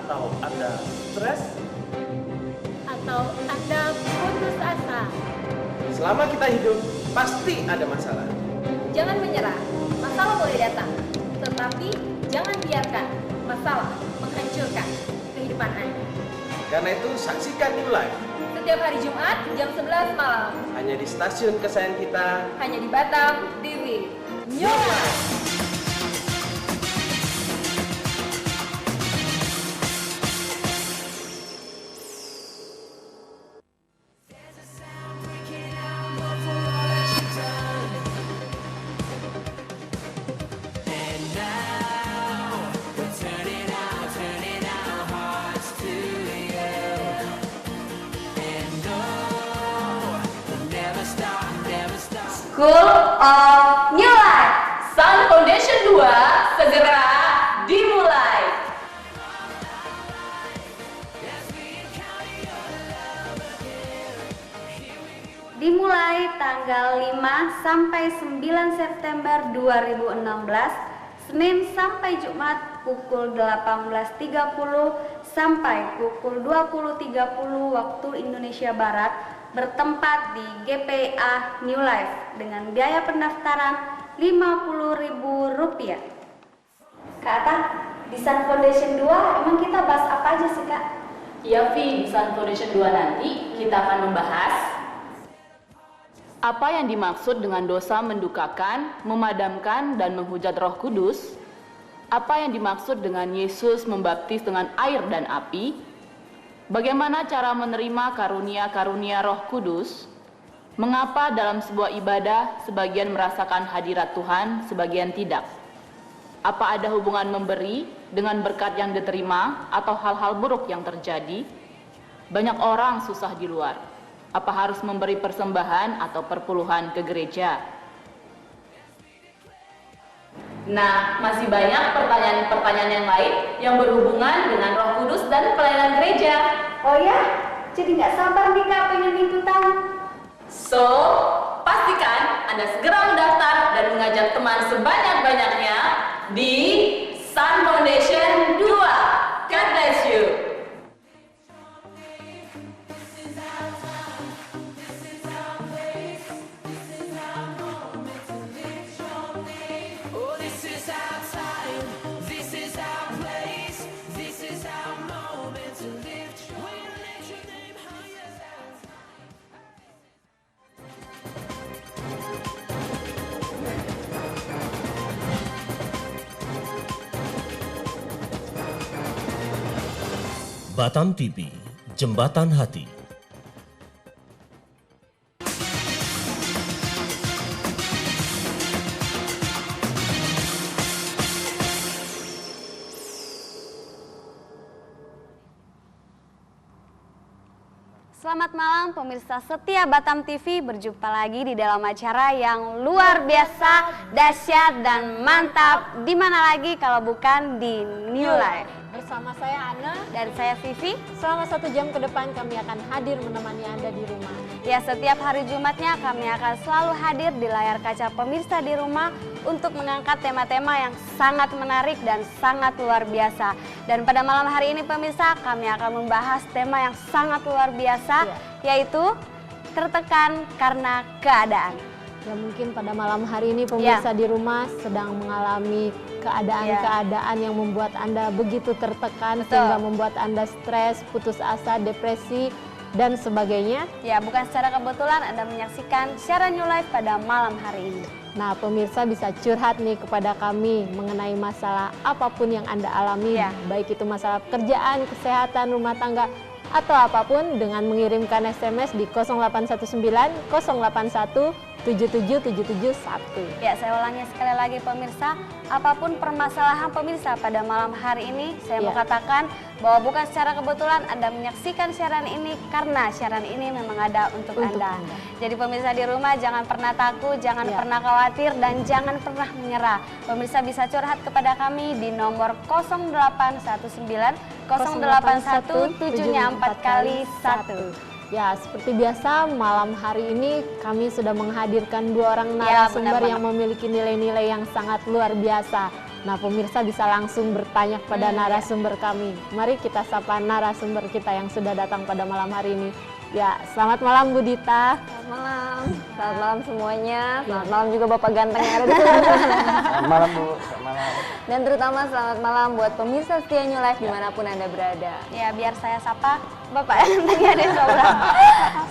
Atau Anda stres? Atau Anda putus asa? Selama kita hidup, pasti ada masalah. Jangan menyerah, masalah boleh datang. Tetapi jangan biarkan masalah menghancurkan kehidupan Anda. Karena itu, saksikan New Life Setiap hari Jumat jam 11 malam. hanya di stasiun kesayangan kita. Hanya di Batam TV. New Life. School of New Life, Sun Foundation 2 segera dimulai. Dimulai tanggal 5 sampai 9 September 2016, Senin sampai Jumat pukul 18.30 sampai pukul 20.30 waktu Indonesia Barat, bertempat di GPA New Life dengan biaya pendaftaran Rp50.000. Kak Ata, di Sun Foundation 2 emang kita bahas apa aja sih Kak? Iya Vi, di Sun Foundation 2 nanti kita akan membahas apa yang dimaksud dengan dosa mendukakan, memadamkan, dan menghujat Roh Kudus, apa yang dimaksud dengan Yesus membaptis dengan air dan api, bagaimana cara menerima karunia-karunia Roh Kudus? Mengapa dalam sebuah ibadah sebagian merasakan hadirat Tuhan, sebagian tidak? Apa ada hubungan memberi dengan berkat yang diterima atau hal-hal buruk yang terjadi? Banyak orang susah di luar. Apa harus memberi persembahan atau perpuluhan ke gereja? Nah, masih banyak pertanyaan-pertanyaan yang lain yang berhubungan dengan Roh Kudus dan pelayanan gereja. Oh ya? Jadi nggak sabar nih Kak pengen ikutan. So, pastikan Anda segera mendaftar dan mengajak teman sebanyak-banyaknya di Sun Foundation 2. God bless you. Batam TV, Jembatan Hati. Selamat malam pemirsa setia Batam TV, berjumpa lagi di dalam acara yang luar biasa, dahsyat dan mantap. Di mana lagi kalau bukan di New Life. Bersama saya Ana Dan saya Vivi. Selama 1 jam ke depan kami akan hadir menemani Anda di rumah. Ya, setiap hari Jumatnya kami akan selalu hadir di layar kaca pemirsa di rumah untuk mengangkat tema-tema yang sangat menarik dan sangat luar biasa. Dan pada malam hari ini pemirsa, kami akan membahas tema yang sangat luar biasa, yaitu tertekan karena keadaan. Ya mungkin pada malam hari ini pemirsa di rumah sedang mengalami keadaan-keadaan yang membuat Anda begitu tertekan, sehingga membuat Anda stres, putus asa, depresi, dan sebagainya. Ya, bukan secara kebetulan Anda menyaksikan siaran New Life pada malam hari ini. Nah, pemirsa bisa curhat nih kepada kami mengenai masalah apapun yang Anda alami, baik itu masalah pekerjaan, kesehatan, rumah tangga, atau apapun, dengan mengirimkan SMS di 0819 081 77771. Ya, saya ulangi sekali lagi pemirsa, apapun permasalahan pemirsa pada malam hari ini, saya mau katakan bahwa bukan secara kebetulan Anda menyaksikan siaran ini, karena siaran ini memang ada untuk Anda. Jadi pemirsa di rumah jangan pernah takut, jangan pernah khawatir, dan jangan pernah menyerah. Pemirsa bisa curhat kepada kami di nomor 0819 081 7-nya 4 kali 1. Ya, seperti biasa malam hari ini kami sudah menghadirkan 2 orang narasumber yang memiliki nilai-nilai yang sangat luar biasa. Nah, pemirsa bisa langsung bertanya kepada narasumber kami. Mari kita sapa narasumber kita yang sudah datang pada malam hari ini. Ya, selamat malam Bu Dita. Selamat malam semuanya. Selamat malam juga Bapak ganteng yang ada di sini. Selamat malam Bu, selamat malam. Dan terutama selamat malam buat pemirsa setia New Life dimanapun Anda berada. Ya, biar saya sapa Bapak yang tadi ada di sebelah.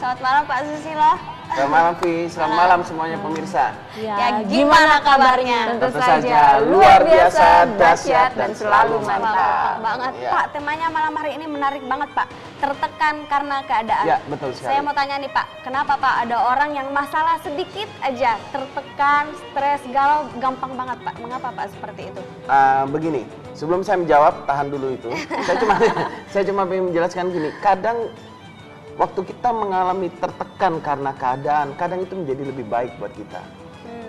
Selamat malam Pak Susilo. Selamat malam Vi, selamat malam semuanya pemirsa. Ya, gimana kabarnya? Tentu saja luar biasa, dahsyat, dan selalu mantap. Mantap banget Ya. Pak, temanya malam hari ini menarik banget Pak. Tertekan karena keadaan. Ya, betul sekali. Saya mau tanya nih Pak, kenapa Pak ada orang yang masalah sedikit aja tertekan, stres, galau, gampang banget Pak? Mengapa Pak seperti itu? Begini, sebelum saya menjawab, tahan dulu itu. saya cuma ingin menjelaskan gini, kadang waktu kita mengalami tertekan karena keadaan, kadang itu menjadi lebih baik buat kita.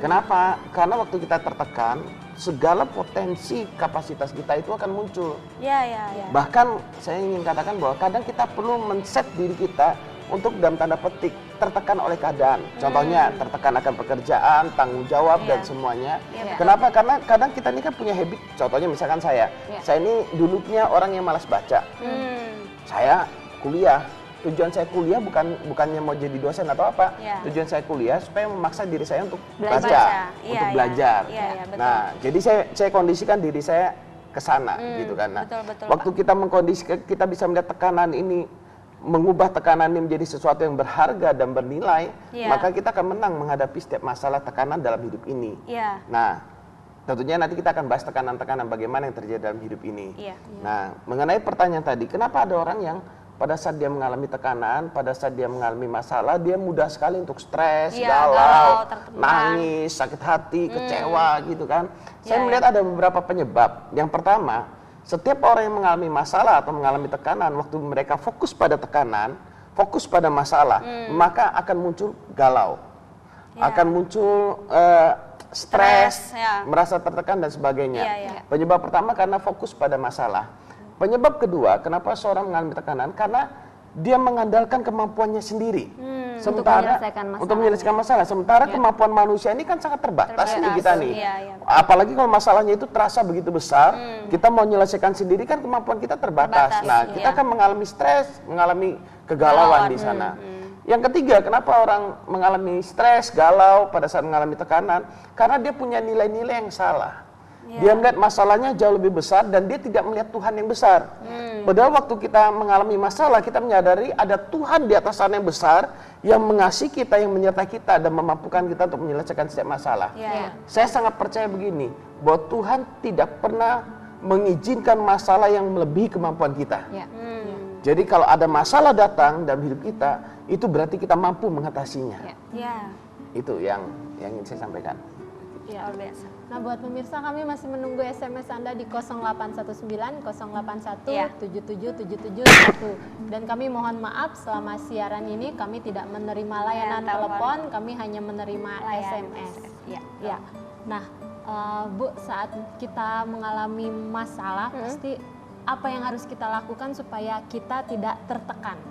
Kenapa? Karena waktu kita tertekan, segala potensi kapasitas kita itu akan muncul. Ya. Bahkan saya ingin katakan bahwa kadang kita perlu men-set diri kita untuk dalam tanda petik tertekan oleh keadaan. Contohnya tertekan akan pekerjaan, tanggung jawab dan semuanya. Kenapa? Karena kadang kita ini kan punya habit. Contohnya misalkan saya ini dulunya orang yang malas baca. Saya kuliah. Tujuan saya kuliah bukannya mau jadi dosen atau apa. Tujuan saya kuliah supaya memaksa diri saya untuk baca, untuk belajar. Betul. Nah, jadi saya kondisikan diri saya ke sana gitu kan. Nah, betul, waktu kita mengkondisikan, kita bisa melihat tekanan ini, mengubah tekanan ini menjadi sesuatu yang berharga dan bernilai, maka kita akan menang menghadapi setiap masalah tekanan dalam hidup ini. Nah, tentunya nanti kita akan bahas tekanan-tekanan bagaimana yang terjadi dalam hidup ini. Nah, mengenai pertanyaan tadi, kenapa ada orang yang pada saat dia mengalami tekanan, pada saat dia mengalami masalah, dia mudah sekali untuk stres, galau, nangis, sakit hati, kecewa gitu kan. Saya melihat ada beberapa penyebab. Yang pertama, setiap orang yang mengalami masalah atau mengalami tekanan, waktu mereka fokus pada tekanan, fokus pada masalah, maka akan muncul galau, akan muncul stres, merasa tertekan dan sebagainya. Penyebab pertama karena fokus pada masalah. Penyebab kedua, kenapa seorang mengalami tekanan? Karena dia mengandalkan kemampuannya sendiri. Sementara untuk menyelesaikan masalah. Sementara kemampuan manusia ini kan sangat terbatas nih kita nih. Apalagi kalau masalahnya itu terasa begitu besar, kita mau menyelesaikan sendiri kan kemampuan kita terbatas. Nah, kita akan mengalami stres, mengalami kegalauan di sana. Yang ketiga, kenapa orang mengalami stres, galau pada saat mengalami tekanan? Karena dia punya nilai-nilai yang salah. Dia melihat masalahnya jauh lebih besar dan dia tidak melihat Tuhan yang besar. Padahal waktu kita mengalami masalah, kita menyadari ada Tuhan di atas sana yang besar yang mengasihi kita, yang menyertai kita dan memampukan kita untuk menyelesaikan setiap masalah. Saya sangat percaya begini, bahwa Tuhan tidak pernah mengizinkan masalah yang melebihi kemampuan kita. Jadi kalau ada masalah datang dalam hidup kita, itu berarti kita mampu mengatasinya. Itu yang ingin saya sampaikan. Luar biasa. Nah, buat pemirsa, kami masih menunggu SMS Anda di 0819 081 7777 dan kami mohon maaf selama siaran ini kami tidak menerima layanan telepon, kami hanya menerima SMS. Nah, Bu, saat kita mengalami masalah, pasti apa yang harus kita lakukan supaya kita tidak tertekan?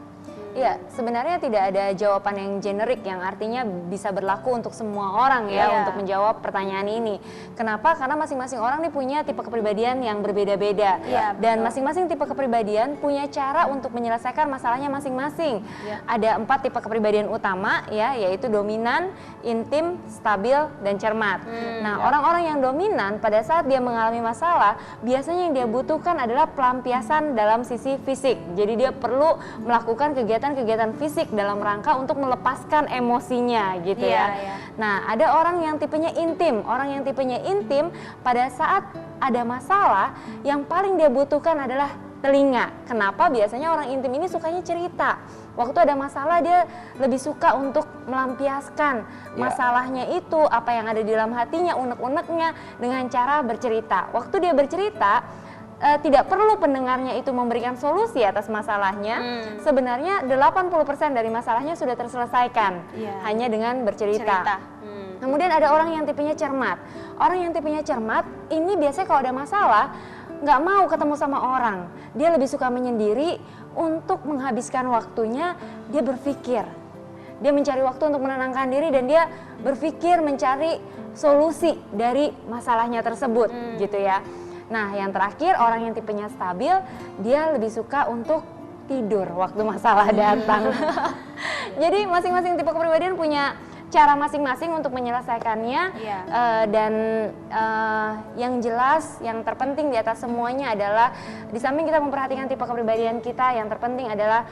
Iya, sebenarnya tidak ada jawaban yang generik yang artinya bisa berlaku untuk semua orang ya untuk menjawab pertanyaan ini. Kenapa? Karena masing-masing orang nih punya tipe kepribadian yang berbeda-beda. Dan masing-masing tipe kepribadian punya cara untuk menyelesaikan masalahnya masing-masing. Ada 4 tipe kepribadian utama ya, yaitu dominan, intim, stabil, dan cermat. Nah, orang-orang yang dominan pada saat dia mengalami masalah, biasanya yang dia butuhkan adalah pelampiasan dalam sisi fisik. Jadi dia perlu melakukan kegiatan fisik dalam rangka untuk melepaskan emosinya gitu ya. Nah, ada orang yang tipenya intim. Orang yang tipenya intim pada saat ada masalah yang paling dia butuhkan adalah telinga. Kenapa? Biasanya orang intim ini sukanya cerita. Waktu ada masalah dia lebih suka untuk melampiaskan masalahnya itu, apa yang ada di dalam hatinya, unek-uneknya dengan cara bercerita. Waktu dia bercerita, tidak perlu pendengarnya itu memberikan solusi atas masalahnya. Sebenarnya 80% dari masalahnya sudah terselesaikan hanya dengan bercerita. Kemudian ada orang yang tipenya cermat. Orang yang tipenya cermat ini biasanya kalau ada masalah nggak mau ketemu sama orang. Dia lebih suka menyendiri. Untuk menghabiskan waktunya dia berpikir. dia mencari waktu untuk menenangkan diri dan dia berpikir mencari solusi dari masalahnya tersebut gitu ya. Nah yang terakhir, orang yang tipenya stabil, dia lebih suka untuk tidur waktu masalah datang. Jadi masing-masing tipe kepribadian punya cara masing-masing untuk menyelesaikannya. Dan yang jelas, yang terpenting di atas semuanya adalah di samping kita memperhatikan tipe kepribadian kita, yang terpenting adalah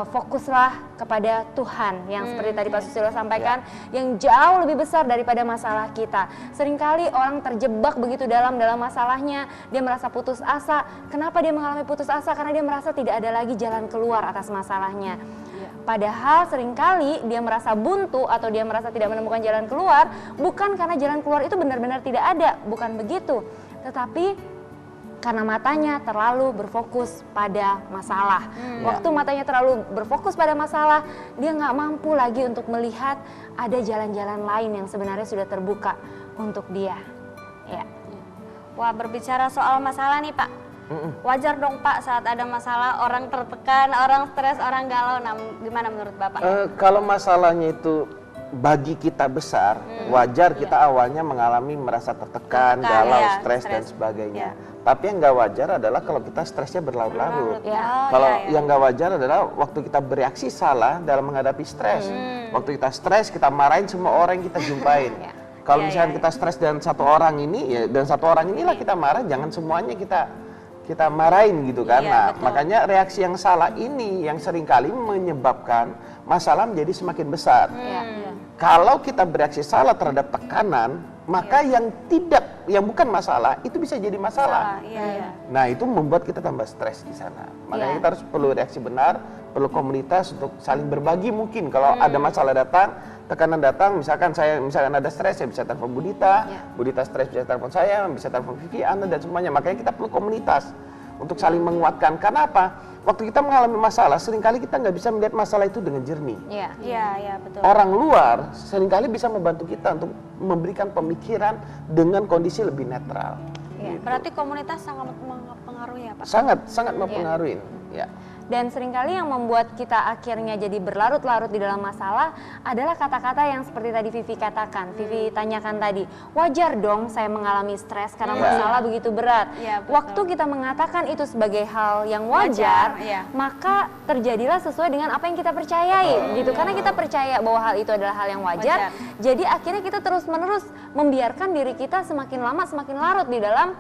fokuslah kepada Tuhan yang seperti tadi Pak Susilo sampaikan, yang jauh lebih besar daripada masalah kita. Seringkali orang terjebak begitu dalam masalahnya, dia merasa putus asa. Kenapa dia mengalami putus asa? Karena dia merasa tidak ada lagi jalan keluar atas masalahnya. Padahal seringkali dia merasa buntu atau dia merasa tidak menemukan jalan keluar, bukan karena jalan keluar itu benar-benar tidak ada, bukan begitu. Tetapi karena matanya terlalu berfokus pada masalah. Waktu matanya terlalu berfokus pada masalah, dia nggak mampu lagi untuk melihat ada jalan-jalan lain yang sebenarnya sudah terbuka untuk dia. Ya. Wah, berbicara soal masalah nih Pak, wajar dong Pak saat ada masalah orang tertekan, orang stres, orang galau. Nah, gimana menurut Bapak? Kalau masalahnya itu bagi kita besar, wajar kita awalnya mengalami merasa tertekan, galau, stres dan sebagainya. Tapi yang nggak wajar adalah kalau kita stresnya berlarut-larut. Kalau yang nggak wajar adalah waktu kita bereaksi salah dalam menghadapi stres. Waktu kita stres, kita marahin semua orang yang kita jumpain. Kalau misalnya kita stres dan satu orang ini, ya dan satu orang inilah kita marah, jangan semuanya kita marahin gitu kan. Nah, makanya reaksi yang salah ini yang seringkali menyebabkan masalah menjadi semakin besar. Kalau kita bereaksi salah terhadap tekanan, maka yang bukan masalah itu bisa jadi masalah. Nah, itu membuat kita tambah stres di sana. Makanya kita harus perlu reaksi benar, perlu komunitas untuk saling berbagi. Mungkin kalau ada masalah datang, tekanan datang, misalkan ada stres, saya bisa telepon Budita, Budita stres bisa telepon saya, bisa telepon Vivi, Anda dan semuanya. Makanya kita perlu komunitas untuk saling menguatkan. Karena apa? Waktu kita mengalami masalah, seringkali kita nggak bisa melihat masalah itu dengan jernih. Betul. Orang luar seringkali bisa membantu kita untuk memberikan pemikiran dengan kondisi lebih netral. Gitu. Berarti komunitas sangat mempengaruhi ya Pak? Sangat mempengaruhi. Ya. Dan seringkali yang membuat kita akhirnya jadi berlarut-larut di dalam masalah adalah kata-kata yang seperti tadi Vivi katakan, Vivi tanyakan tadi, wajar dong saya mengalami stres karena masalah begitu berat. Waktu kita mengatakan itu sebagai hal yang wajar, maka terjadilah sesuai dengan apa yang kita percayai, gitu. Karena kita percaya bahwa hal itu adalah hal yang wajar. Jadi akhirnya kita terus-menerus membiarkan diri kita semakin lama semakin larut di dalam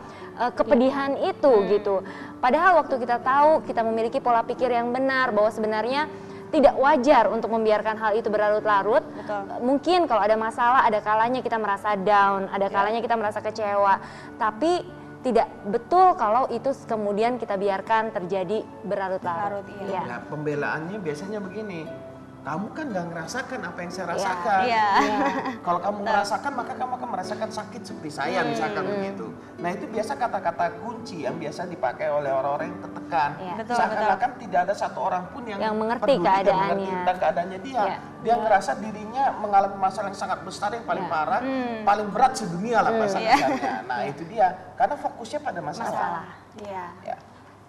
kepedihan itu, gitu. Padahal waktu kita tahu, kita memiliki pola pikir yang benar bahwa sebenarnya tidak wajar untuk membiarkan hal itu berlarut-larut. Mungkin kalau ada masalah, ada kalanya kita merasa down, ada kalanya kita merasa kecewa. Tapi tidak betul kalau itu kemudian kita biarkan terjadi berlarut-larut. Nah, pembelaannya biasanya begini. Kamu kan gak ngerasakan apa yang saya rasakan. Kalau kamu merasakan, maka kamu akan merasakan sakit seperti saya, misalkan begitu. Nah, itu biasa kata-kata kunci yang biasa dipakai oleh orang-orang yang tertekan. Seakan-akan tidak ada satu orang pun yang mengerti keadaannya. Tentang keadaannya dia. Dia ngerasa dirinya mengalami masalah yang sangat besar, yang paling parah, paling berat sedunia lah bahasa-bahasanya. Nah, itu dia. Karena fokusnya pada masalah.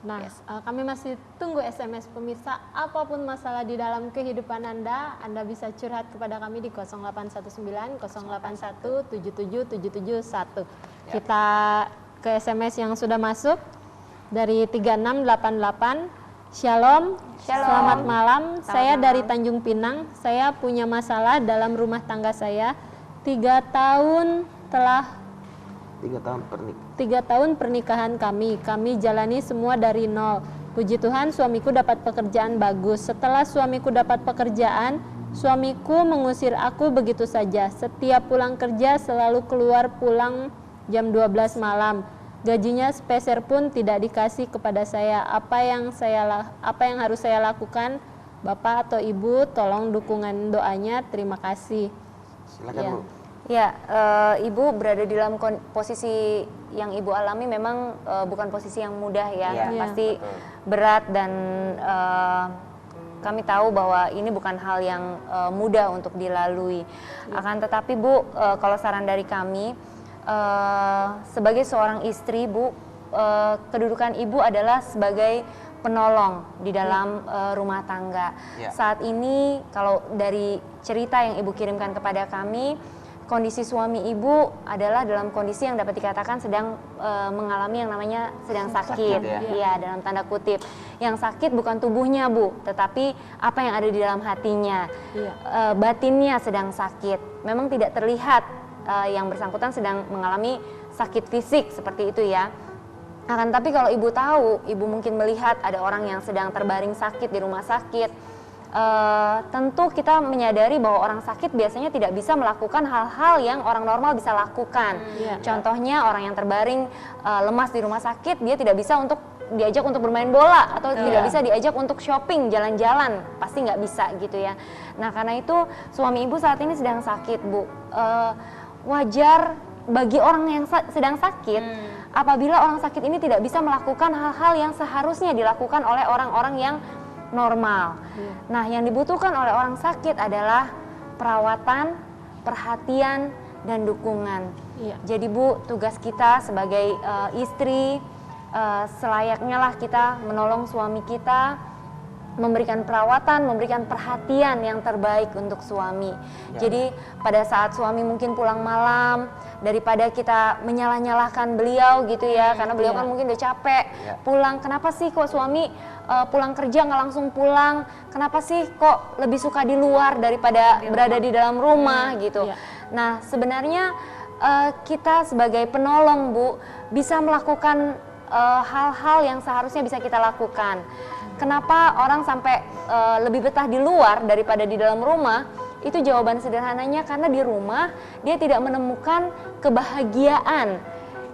Nah, kami masih tunggu SMS pemirsa. Apapun masalah di dalam kehidupan Anda bisa curhat kepada kami di 0819 081 77771. Kita ke SMS yang sudah masuk dari 3688. Shalom. Selamat malam. Saya dari Tanjung Pinang. Saya punya masalah dalam rumah tangga saya. 3 tahun 3 tahun pernikahan kami jalani semua dari nol. Puji Tuhan suamiku dapat pekerjaan bagus. Setelah suamiku dapat pekerjaan, suamiku mengusir aku begitu saja. Setiap pulang kerja selalu pulang jam 12 malam. Gajinya sepeser pun tidak dikasih kepada saya. Apa yang harus saya lakukan? Bapak atau Ibu, tolong dukungan doanya. Terima kasih. Silakan Bu. Ibu berada di dalam posisi yang Ibu alami memang bukan posisi yang mudah ya, pasti berat dan kami tahu bahwa ini bukan hal yang mudah untuk dilalui. Akan tetapi Bu, kalau saran dari kami sebagai seorang istri Bu, kedudukan Ibu adalah sebagai penolong di dalam rumah tangga. Saat ini kalau dari cerita yang Ibu kirimkan kepada kami, kondisi suami Ibu adalah dalam kondisi yang dapat dikatakan sedang mengalami yang namanya sedang sakit. Iya, dalam tanda kutip. Yang sakit bukan tubuhnya, Bu, tetapi apa yang ada di dalam hatinya. Batinnya sedang sakit. Memang tidak terlihat yang bersangkutan sedang mengalami sakit fisik seperti itu ya. Akan tapi kalau Ibu tahu, Ibu mungkin melihat ada orang yang sedang terbaring sakit di rumah sakit, tentu kita menyadari bahwa orang sakit biasanya tidak bisa melakukan hal-hal yang orang normal bisa lakukan. Contohnya orang yang terbaring lemas di rumah sakit, dia tidak bisa untuk diajak untuk bermain bola atau tidak bisa diajak untuk shopping, jalan-jalan, pasti nggak bisa gitu ya. Nah karena itu suami Ibu saat ini sedang sakit, Bu. Wajar bagi orang yang sedang sakit apabila orang sakit ini tidak bisa melakukan hal-hal yang seharusnya dilakukan oleh orang-orang yang normal. Nah, yang dibutuhkan oleh orang sakit adalah perawatan, perhatian, dan dukungan. Jadi Bu, tugas kita sebagai istri, selayaknya lah kita menolong suami kita, memberikan perawatan, memberikan perhatian yang terbaik untuk suami. Jadi pada saat suami mungkin pulang malam, daripada kita menyalah-nyalahkan beliau gitu ya, karena beliau kan mungkin udah capek pulang. Kenapa sih kok suami pulang kerja nggak langsung pulang? Kenapa sih kok lebih suka di luar daripada berada di dalam rumah gitu? Nah sebenarnya kita sebagai penolong, Bu, bisa melakukan hal-hal yang seharusnya bisa kita lakukan. Kenapa orang sampai lebih betah di luar daripada di dalam rumah? Itu jawaban sederhananya karena di rumah dia tidak menemukan kebahagiaan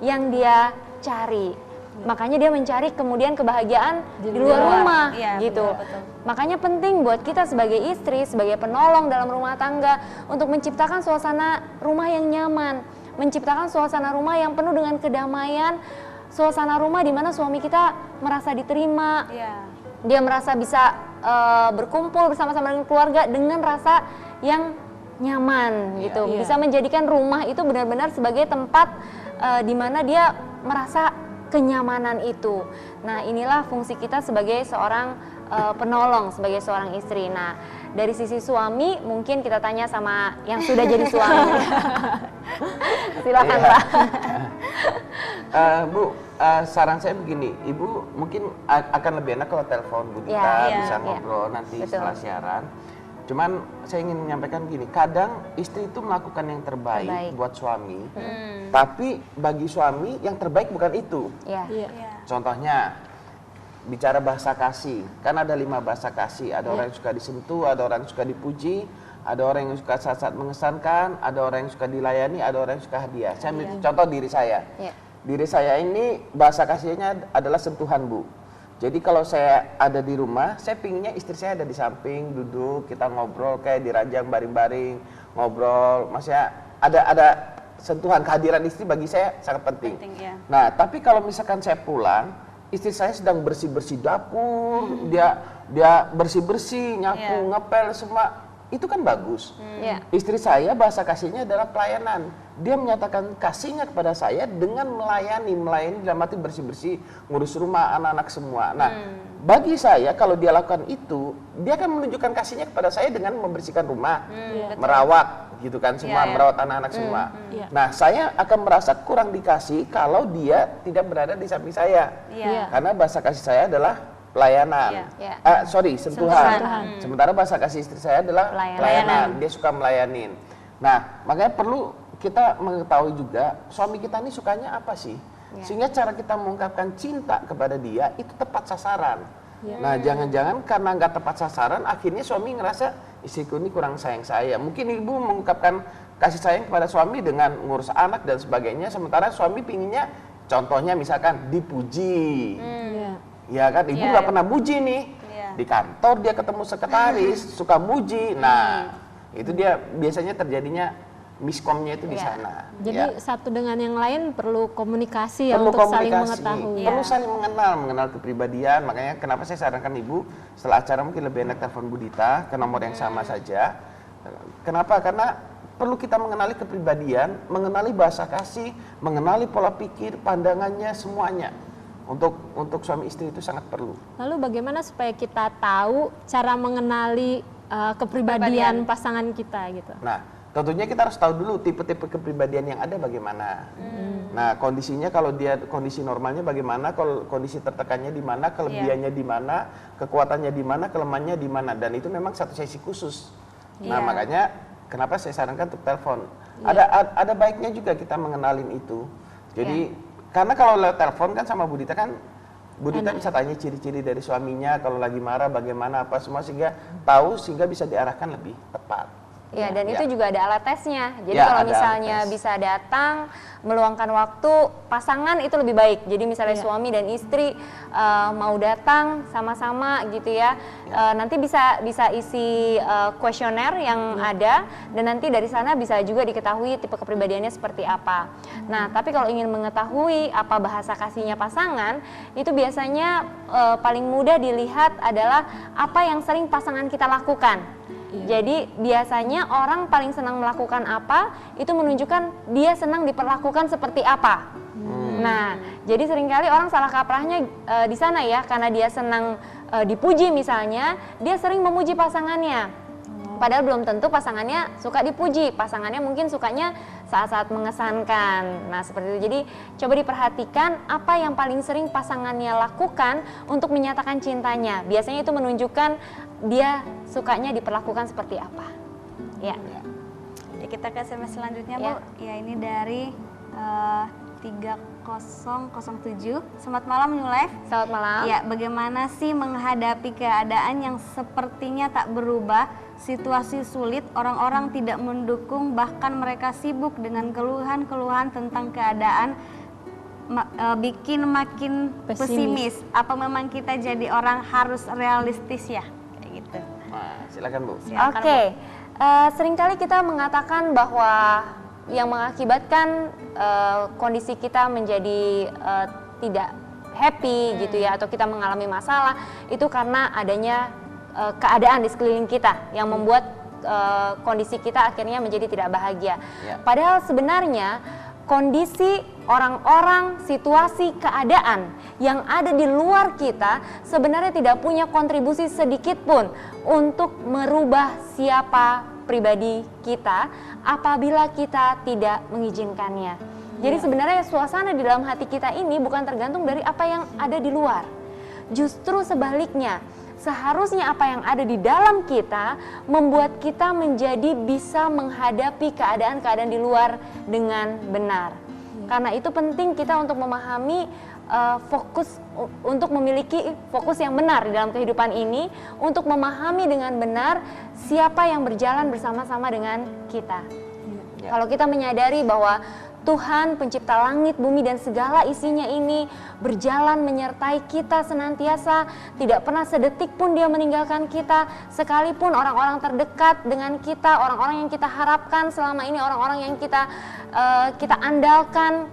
yang dia cari. Makanya dia mencari kemudian kebahagiaan di luar rumah gitu. Betul. Makanya penting buat kita sebagai istri, sebagai penolong dalam rumah tangga untuk menciptakan suasana rumah yang nyaman, menciptakan suasana rumah yang penuh dengan kedamaian, suasana rumah di mana suami kita merasa diterima. Dia merasa bisa berkumpul bersama-sama dengan keluarga dengan rasa yang nyaman gitu. Bisa menjadikan rumah itu benar-benar sebagai tempat di mana dia merasa kenyamanan itu. Nah, inilah fungsi kita sebagai seorang penolong, sebagai seorang istri. Nah, dari sisi suami mungkin kita tanya sama yang sudah jadi suami. Silakan Pak. Bu, saran saya begini, Ibu mungkin akan lebih enak kalau telepon Bu Dita, bisa ngobrol nanti setelah siaran. Cuman saya ingin menyampaikan gini, kadang istri itu melakukan yang terbaik buat suami, tapi bagi suami yang terbaik bukan itu. Contohnya, bicara bahasa kasih, kan ada 5 bahasa kasih, ada orang yang suka disentuh, ada orang yang suka dipuji, ada orang yang suka saat-saat mengesankan, ada orang yang suka dilayani, ada orang yang suka hadiah. Saya ambil contoh diri saya. Diri saya ini bahasa kasihnya adalah sentuhan, Bu. Jadi kalau saya ada di rumah, saya pinginnya istri saya ada di samping, duduk, kita ngobrol kayak di ranjang baring-baring, ngobrol, maksudnya ada sentuhan, kehadiran istri bagi saya sangat penting. Nah, tapi kalau misalkan saya pulang, istri saya sedang bersih-bersih dapur, dia bersih-bersih, nyapu, ngepel semua, itu kan bagus. Istri saya bahasa kasihnya adalah pelayanan. Dia menyatakan kasihnya kepada saya dengan melayani dalam arti bersih-bersih, ngurus rumah, anak-anak semua. Nah, bagi saya kalau dia lakukan itu, dia akan menunjukkan kasihnya kepada saya dengan membersihkan rumah, merawat gitu kan semua, merawat anak-anak semua. Nah, saya akan merasa kurang dikasih kalau dia tidak berada di samping saya. Karena bahasa kasih saya adalah pelayanan. Sentuhan. Sementara bahasa kasih istri saya adalah pelayanan. Dia suka melayanin. Nah, makanya perlu kita mengetahui juga suami kita ini sukanya apa sih, sehingga cara kita mengungkapkan cinta kepada dia itu tepat sasaran. Nah, jangan-jangan karena nggak tepat sasaran, akhirnya suami ngerasa istriku ini kurang sayang saya. Mungkin ibu mengungkapkan kasih sayang kepada suami dengan ngurus anak dan sebagainya, sementara suami pinginnya, contohnya misalkan dipuji. Ya kan, ibu nggak pernah puji nih. Di kantor dia ketemu sekretaris, suka muji. Nah, itu dia biasanya terjadinya miskomnya itu di sana. Jadi satu dengan yang lain perlu komunikasi untuk saling mengetahui. Perlu saling mengenal kepribadian. Makanya kenapa saya sarankan ibu setelah acara mungkin lebih enak telepon Bu Dita ke nomor yang sama saja. Kenapa? Karena perlu kita mengenali kepribadian, mengenali bahasa kasih, mengenali pola pikir, pandangannya, semuanya. Untuk suami istri itu sangat perlu. Lalu bagaimana supaya kita tahu cara mengenali kepribadian pasangan kita gitu? Nah, tentunya kita harus tahu dulu tipe-tipe kepribadian yang ada bagaimana. Nah, kondisinya kalau dia kondisi normalnya bagaimana, kalau kondisi tertekannya di mana, kelebihannya di mana, kekuatannya di mana, kelemahannya di mana, dan itu memang satu sesi khusus. Nah, makanya kenapa saya sarankan untuk telepon. Ada baiknya juga kita mengenalin itu. Jadi karena kalau lewat telepon kan sama Bu Dita bisa tanya ciri-ciri dari suaminya, kalau lagi marah bagaimana apa semua, sehingga tahu, sehingga bisa diarahkan lebih tepat. Ya, dan itu juga ada alat tesnya. Jadi kalau misalnya bisa datang, meluangkan waktu, pasangan itu lebih baik. Jadi misalnya suami dan istri mau datang sama-sama gitu ya. Nanti bisa isi kuesioner yang ada, dan nanti dari sana bisa juga diketahui tipe kepribadiannya seperti apa. Nah, tapi kalau ingin mengetahui apa bahasa kasihnya pasangan, itu biasanya paling mudah dilihat adalah apa yang sering pasangan kita lakukan. Jadi biasanya orang paling senang melakukan apa, itu menunjukkan dia senang diperlakukan seperti apa. Nah, jadi seringkali orang salah kaprahnya di sana ya, karena dia senang dipuji misalnya, dia sering memuji pasangannya. Padahal belum tentu pasangannya suka dipuji, pasangannya mungkin sukanya saat-saat mengesankan. Nah, seperti itu. Jadi coba diperhatikan apa yang paling sering pasangannya lakukan untuk menyatakan cintanya. Biasanya itu menunjukkan dia sukanya diperlakukan seperti apa. Ya. Ya, kita ke SMS selanjutnya, Bu. Ya, ini dari 3007. Selamat malam New Life. Selamat malam. Ya, bagaimana sih menghadapi keadaan yang sepertinya tak berubah? Situasi sulit, orang-orang tidak mendukung, bahkan mereka sibuk dengan keluhan-keluhan tentang keadaan, bikin makin pesimis. Apa memang kita jadi orang harus realistis ya? Kayak gitu. Nah, silakan Bu. Oke. Seringkali kita mengatakan bahwa yang mengakibatkan kondisi kita menjadi tidak happy gitu ya, atau kita mengalami masalah, itu karena adanya keadaan di sekeliling kita yang membuat kondisi kita akhirnya menjadi tidak bahagia. Padahal sebenarnya kondisi orang-orang, situasi, keadaan yang ada di luar kita sebenarnya tidak punya kontribusi sedikit pun untuk merubah siapa pribadi kita apabila kita tidak mengizinkannya. Jadi sebenarnya suasana di dalam hati kita ini bukan tergantung dari apa yang ada di luar. Justru sebaliknya, seharusnya apa yang ada di dalam kita membuat kita menjadi bisa menghadapi keadaan-keadaan di luar dengan benar. Karena itu penting kita untuk memahami untuk memiliki fokus yang benar di dalam kehidupan ini, untuk memahami dengan benar siapa yang berjalan bersama-sama dengan kita. Kalau kita menyadari bahwa Tuhan pencipta langit, bumi dan segala isinya ini berjalan menyertai kita senantiasa, tidak pernah sedetik pun dia meninggalkan kita, sekalipun orang-orang terdekat dengan kita, orang-orang yang kita harapkan selama ini, orang-orang yang kita andalkan,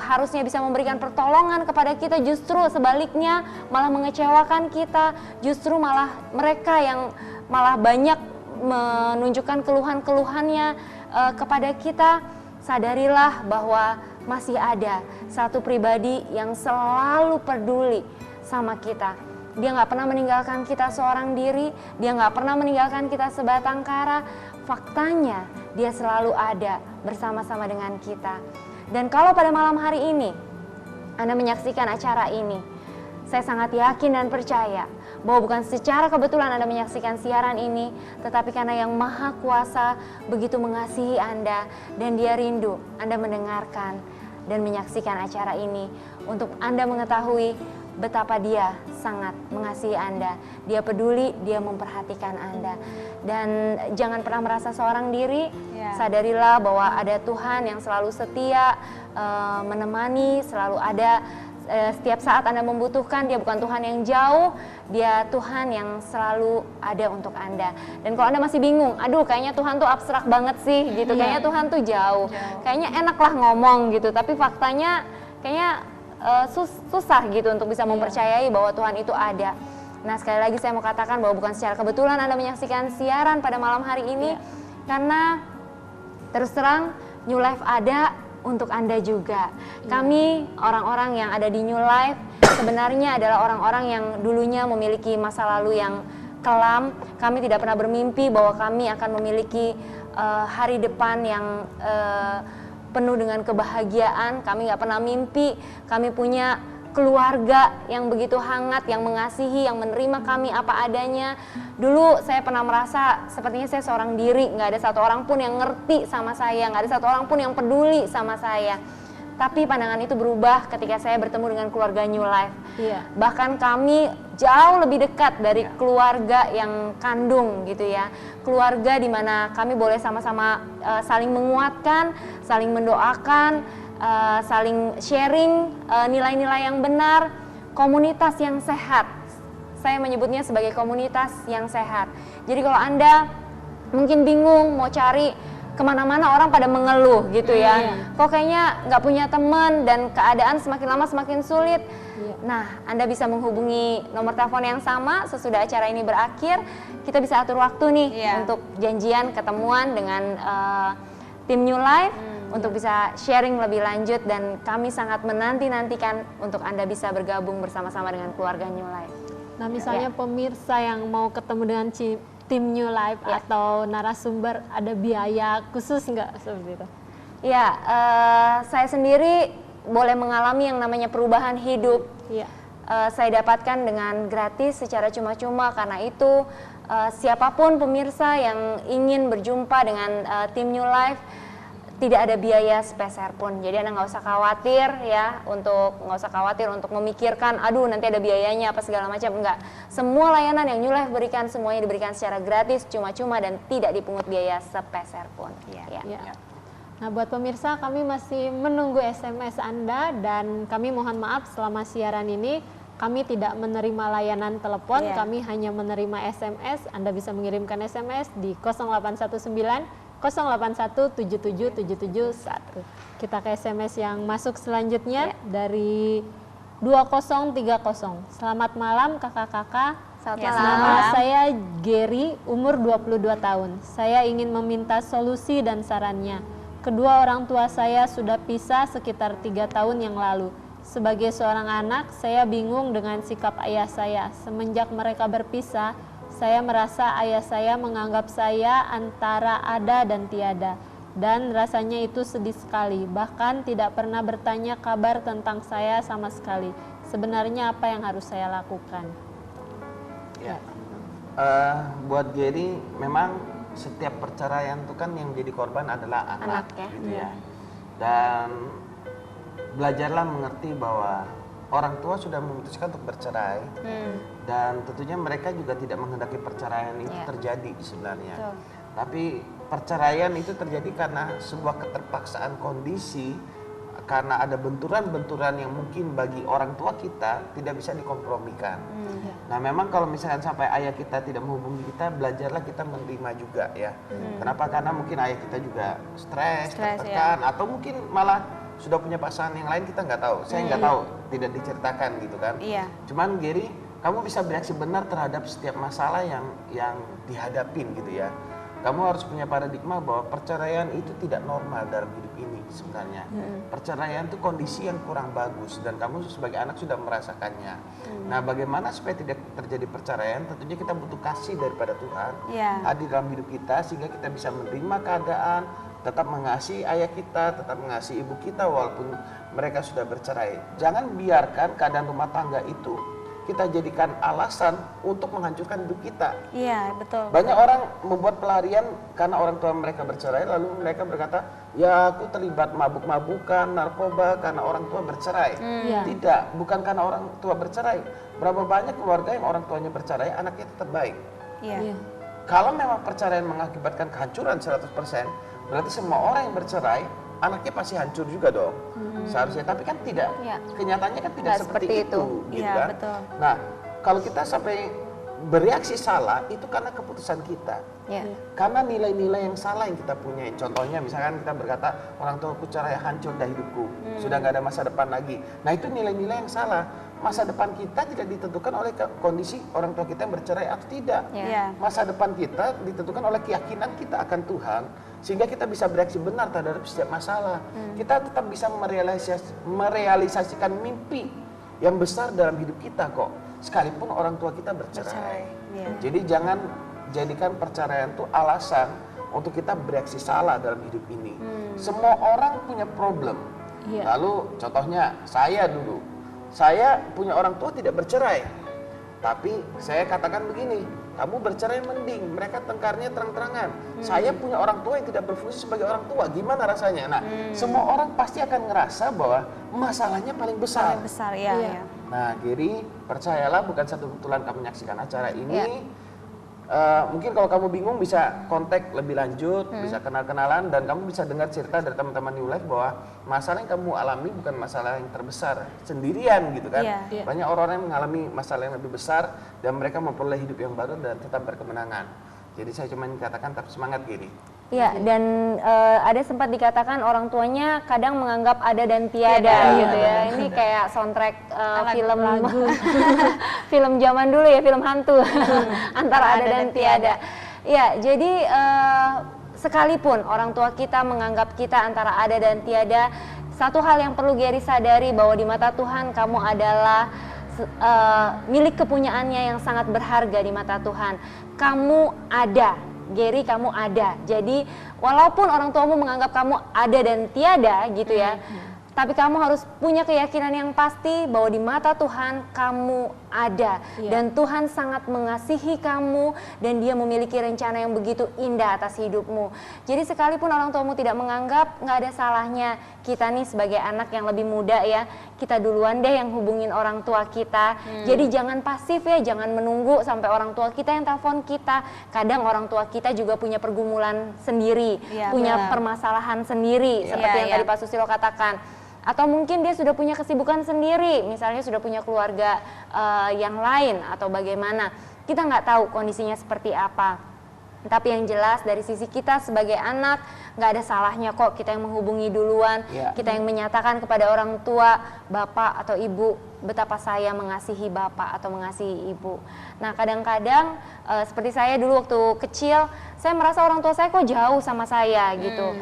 harusnya bisa memberikan pertolongan kepada kita, justru sebaliknya malah mengecewakan kita, justru malah mereka yang malah banyak menunjukkan keluhan-keluhannya kepada kita. Sadarilah bahwa masih ada satu pribadi yang selalu peduli sama kita. Dia nggak pernah meninggalkan kita seorang diri, dia nggak pernah meninggalkan kita sebatang kara. Faktanya dia selalu ada bersama-sama dengan kita. Dan kalau pada malam hari ini Anda menyaksikan acara ini, saya sangat yakin dan percaya bahwa bukan secara kebetulan Anda menyaksikan siaran ini, tetapi karena Yang Maha Kuasa begitu mengasihi Anda dan Dia rindu Anda mendengarkan dan menyaksikan acara ini untuk Anda mengetahui betapa Dia sangat mengasihi Anda. Dia peduli, Dia memperhatikan Anda. Dan jangan pernah merasa seorang diri, sadarilah bahwa ada Tuhan yang selalu setia, menemani, selalu ada. Setiap saat Anda membutuhkan, Dia bukan Tuhan yang jauh, Dia Tuhan yang selalu ada untuk Anda. Dan kalau Anda masih bingung, aduh kayaknya Tuhan tuh abstrak banget sih gitu, kayaknya Tuhan tuh jauh, kayaknya enak lah ngomong gitu, tapi faktanya kayaknya susah gitu untuk bisa mempercayai bahwa Tuhan itu ada. Nah, sekali lagi saya mau katakan bahwa bukan secara kebetulan Anda menyaksikan siaran pada malam hari ini, karena terus terang New Life ada untuk Anda juga. Kami orang-orang yang ada di New Life sebenarnya adalah orang-orang yang dulunya memiliki masa lalu yang kelam. Kami tidak pernah bermimpi bahwa kami akan memiliki hari depan yang penuh dengan kebahagiaan. Kami nggak pernah mimpi kami punya keluarga yang begitu hangat, yang mengasihi, yang menerima kami apa adanya. Dulu saya pernah merasa sepertinya saya seorang diri, nggak ada satu orang pun yang ngerti sama saya, nggak ada satu orang pun yang peduli sama saya. Tapi pandangan itu berubah ketika saya bertemu dengan keluarga New Life. Bahkan kami jauh lebih dekat dari keluarga yang kandung gitu ya. Keluarga di mana kami boleh sama-sama saling menguatkan, saling mendoakan, saling sharing nilai-nilai yang benar, komunitas yang sehat. Saya menyebutnya sebagai komunitas yang sehat. Jadi kalau Anda mungkin bingung mau cari kemana-mana, orang pada mengeluh gitu ya, kok kayaknya nggak punya teman dan keadaan semakin lama semakin sulit. Nah, Anda bisa menghubungi nomor telepon yang sama sesudah acara ini berakhir. Kita bisa atur waktu nih untuk janjian ketemuan dengan tim New Life untuk bisa sharing lebih lanjut, dan kami sangat menanti-nantikan untuk Anda bisa bergabung bersama-sama dengan keluarga New Life. Nah, misalnya pemirsa yang mau ketemu dengan tim New Life atau narasumber, ada biaya khusus nggak seperti itu? Ya, saya sendiri boleh mengalami yang namanya perubahan hidup. Saya dapatkan dengan gratis secara cuma-cuma, karena itu siapapun pemirsa yang ingin berjumpa dengan tim New Life tidak ada biaya sepeser pun. Jadi Anda nggak usah khawatir ya, nggak usah khawatir untuk memikirkan, aduh nanti ada biayanya apa segala macam. Enggak. Semua layanan yang New Life berikan semuanya diberikan secara gratis, cuma-cuma, dan tidak dipungut biaya sepeser pun. Nah, buat pemirsa, kami masih menunggu SMS Anda, dan kami mohon maaf selama siaran ini kami tidak menerima layanan telepon, kami hanya menerima SMS. Anda bisa mengirimkan SMS di 0819 081777771. Kita ke SMS yang masuk selanjutnya dari 2030. Selamat malam kakak-kakak. Nama saya Gary, umur 22 tahun. Saya ingin meminta solusi dan sarannya. Kedua orang tua saya sudah pisah sekitar 3 tahun yang lalu. Sebagai seorang anak, saya bingung dengan sikap ayah saya. Semenjak mereka berpisah, saya merasa ayah saya menganggap saya antara ada dan tiada, dan rasanya itu sedih sekali. Bahkan tidak pernah bertanya kabar tentang saya sama sekali. Sebenarnya apa yang harus saya lakukan? Buat Gary, memang setiap perceraian itu kan yang jadi korban adalah anak gitu ya. Dan belajarlah mengerti bahwa orang tua sudah memutuskan untuk bercerai, dan tentunya mereka juga tidak menghendaki perceraian itu terjadi sebenarnya. Tapi perceraian itu terjadi karena sebuah keterpaksaan kondisi, karena ada benturan-benturan yang mungkin bagi orang tua kita tidak bisa dikompromikan. Nah, memang kalau misalkan sampai ayah kita tidak menghubungi kita, belajarlah kita menerima juga ya. Kenapa? Karena mungkin ayah kita juga stres, tertekan, atau mungkin malah sudah punya pasangan yang lain, kita nggak tahu. Saya nggak tahu, tidak diceritakan gitu kan. Cuman Gary, kamu bisa bereaksi benar terhadap setiap masalah yang dihadapin gitu ya. Kamu harus punya paradigma bahwa perceraian itu tidak normal dalam hidup ini sebenarnya. Perceraian itu kondisi yang kurang bagus, dan kamu sebagai anak sudah merasakannya. Nah, bagaimana supaya tidak terjadi perceraian? Tentunya kita butuh kasih daripada Tuhan hadir dalam hidup kita, sehingga kita bisa menerima keadaan, tetap mengasihi ayah kita, tetap mengasihi ibu kita walaupun mereka sudah bercerai. Jangan biarkan keadaan rumah tangga itu kita jadikan alasan untuk menghancurkan hidup kita. Iya, betul. Banyak orang membuat pelarian karena orang tua mereka bercerai, lalu mereka berkata, ya aku terlibat mabuk-mabukan, narkoba karena orang tua bercerai. Tidak, bukan karena orang tua bercerai. Berapa banyak keluarga yang orang tuanya bercerai, anaknya tetap baik. Kalau memang perceraian mengakibatkan kehancuran 100%, berarti semua orang yang bercerai, anaknya pasti hancur juga dong. Seharusnya, tapi kan tidak. Kenyataannya kan tidak seperti itu. Gitu kan? Betul. Nah, kalau kita sampai bereaksi salah, itu karena keputusan kita. Karena nilai-nilai yang salah yang kita punya. Contohnya misalkan kita berkata, orang tua aku cerai, hancur dah hidupku. Sudah nggak ada masa depan lagi. Nah, itu nilai-nilai yang salah. masa depan kita tidak ditentukan oleh kondisi orang tua kita yang bercerai atau tidak. Masa depan kita ditentukan oleh keyakinan kita akan Tuhan, sehingga kita bisa bereaksi benar terhadap setiap masalah. Kita tetap bisa merealisasikan mimpi yang besar dalam hidup kita kok, sekalipun orang tua kita bercerai. Jadi jangan jadikan perceraian itu alasan untuk kita bereaksi salah dalam hidup ini. Semua orang punya problem. Lalu contohnya saya dulu, saya punya orang tua tidak bercerai, tapi saya katakan begini, kamu bercerai mending, mereka tengkarnya terang-terangan. Saya punya orang tua yang tidak berfungsi sebagai orang tua, gimana rasanya? Nah, semua orang pasti akan ngerasa bahwa masalahnya paling besar. Nah, Geri, percayalah bukan satu kebetulan kamu menyaksikan acara ini. Mungkin kalau kamu bingung bisa kontak lebih lanjut, bisa kenal-kenalan, dan kamu bisa dengar cerita dari teman-teman New Life bahwa masalah yang kamu alami bukan masalah yang terbesar sendirian gitu kan. Banyak orang yang mengalami masalah yang lebih besar dan mereka memperoleh hidup yang baru dan tetap berkemenangan. Jadi saya cuma katakan tetap semangat Giri. Iya, dan ada sempat dikatakan orang tuanya kadang menganggap ada dan tiada gitu ya. Ini kayak soundtrack film film zaman dulu ya, film hantu. Antara ada dan tiada. Iya, jadi sekalipun orang tua kita menganggap kita antara ada dan tiada, satu hal yang perlu Geri sadari bahwa di mata Tuhan kamu adalah milik kepunyaannya yang sangat berharga di mata Tuhan. Kamu ada, Geri, kamu ada. Jadi walaupun orang tuamu menganggap kamu ada dan tiada gitu ya, tapi kamu harus punya keyakinan yang pasti bahwa di mata Tuhan kamu ada. Dan Tuhan sangat mengasihi kamu dan Dia memiliki rencana yang begitu indah atas hidupmu. Jadi sekalipun orang tuamu tidak menganggap, nggak ada salahnya kita nih sebagai anak yang lebih muda ya, kita duluan deh yang hubungin orang tua kita. Jadi jangan pasif ya, jangan menunggu sampai orang tua kita yang telepon kita. Kadang orang tua kita juga punya pergumulan sendiri, punya permasalahan sendiri, seperti yang tadi Pak Susilo katakan. Atau mungkin dia sudah punya kesibukan sendiri, misalnya sudah punya keluarga yang lain atau bagaimana. Kita nggak tahu kondisinya seperti apa. Tapi yang jelas dari sisi kita sebagai anak, nggak ada salahnya kok kita yang menghubungi duluan, kita yang menyatakan kepada orang tua, bapak atau ibu, betapa saya mengasihi bapak atau mengasihi ibu. Nah kadang-kadang seperti saya dulu waktu kecil, saya merasa orang tua saya kok jauh sama saya gitu.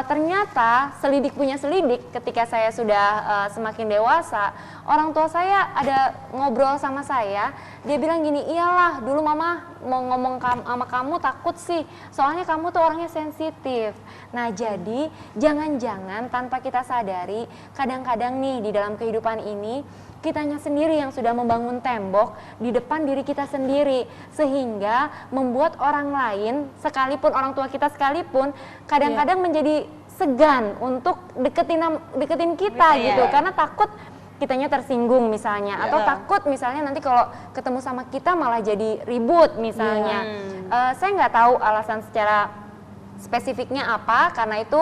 Ternyata selidik punya selidik, ketika saya sudah semakin dewasa, orang tua saya ada ngobrol sama saya, dia bilang gini, iyalah dulu mama mau ngomong sama kamu takut sih, soalnya kamu tuh orangnya sensitif. Nah jadi jangan-jangan tanpa kita sadari, kadang-kadang nih di dalam kehidupan ini, kitanya sendiri yang sudah membangun tembok di depan diri kita sendiri, sehingga membuat orang lain, sekalipun orang tua kita sekalipun, kadang-kadang menjadi segan untuk deketin kita gitu, karena takut kitanya tersinggung misalnya, atau takut misalnya nanti kalau ketemu sama kita malah jadi ribut misalnya. Saya nggak tahu alasan secara spesifiknya apa, karena itu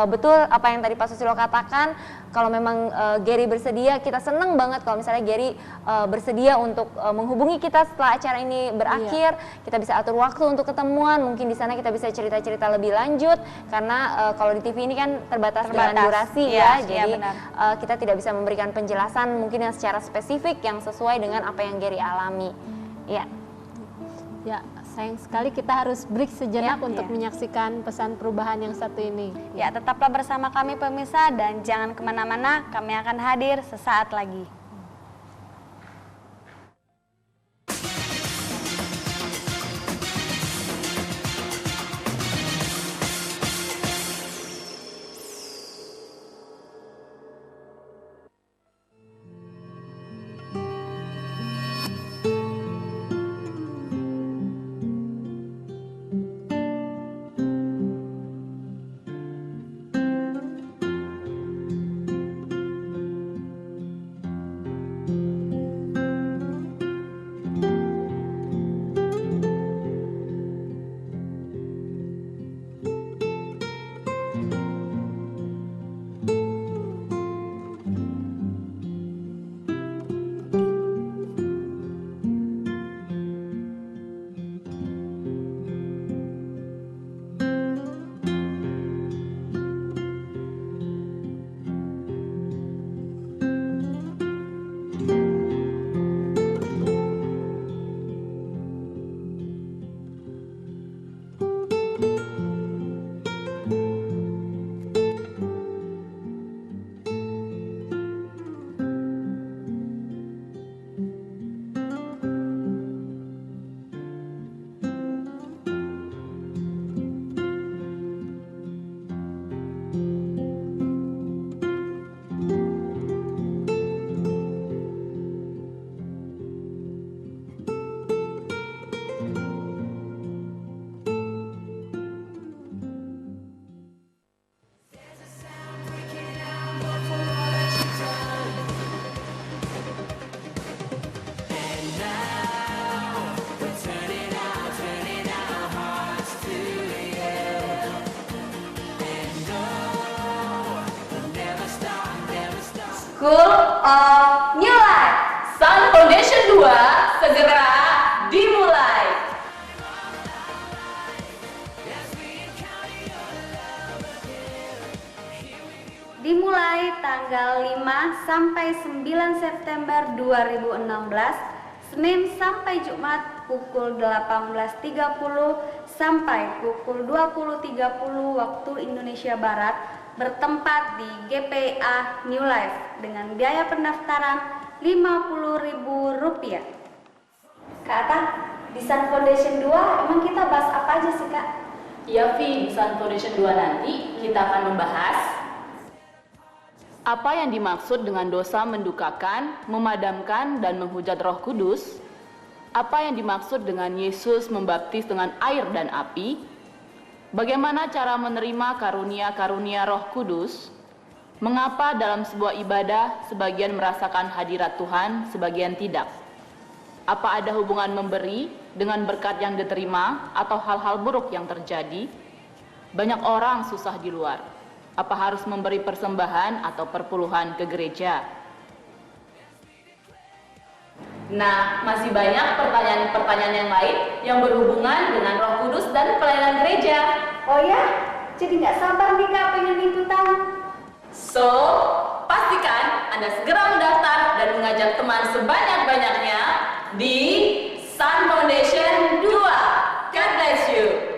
betul apa yang tadi Pak Susilo katakan, kalau memang Geri bersedia, kita seneng banget kalau misalnya Geri bersedia untuk menghubungi kita setelah acara ini berakhir, kita bisa atur waktu untuk ketemuan, mungkin di sana kita bisa cerita-cerita lebih lanjut, karena kalau di TV ini kan terbatas dengan durasi jadi kita tidak bisa memberikan penjelasan mungkin yang secara spesifik yang sesuai dengan apa yang Geri alami. Ya, sayang sekali kita harus break sejenak untuk menyaksikan pesan perubahan yang satu ini. Ya, tetaplah bersama kami pemirsa dan jangan kemana-mana, kami akan hadir sesaat lagi. School of New Life. Sun Foundation 2 segera dimulai. Dimulai tanggal 5 sampai 9 September 2016, Senin sampai Jumat pukul 18.30 sampai pukul 20.30 waktu Indonesia Barat, bertempat di GPA New Life dengan biaya pendaftaran Rp50.000. Kak Ata, di Sun Foundation 2 emang kita bahas apa aja sih Kak? Ya Vi, di Sun Foundation 2 nanti kita akan membahas apa yang dimaksud dengan dosa mendukakan, memadamkan, dan menghujat Roh Kudus? Apa yang dimaksud dengan Yesus membaptis dengan air dan api? Bagaimana cara menerima karunia-karunia Roh Kudus? Mengapa dalam sebuah ibadah sebagian merasakan hadirat Tuhan, sebagian tidak? Apa ada hubungan memberi dengan berkat yang diterima atau hal-hal buruk yang terjadi? Banyak orang susah di luar. Apa harus memberi persembahan atau perpuluhan ke gereja? Nah, masih banyak pertanyaan-pertanyaan yang lain yang berhubungan dengan Roh Kudus dan pelayanan gereja. Oh ya? Jadi nggak sabar nih Kak pengen ikutan. So, pastikan Anda segera mendaftar dan mengajak teman sebanyak-banyaknya di Sun Foundation 2. God bless you.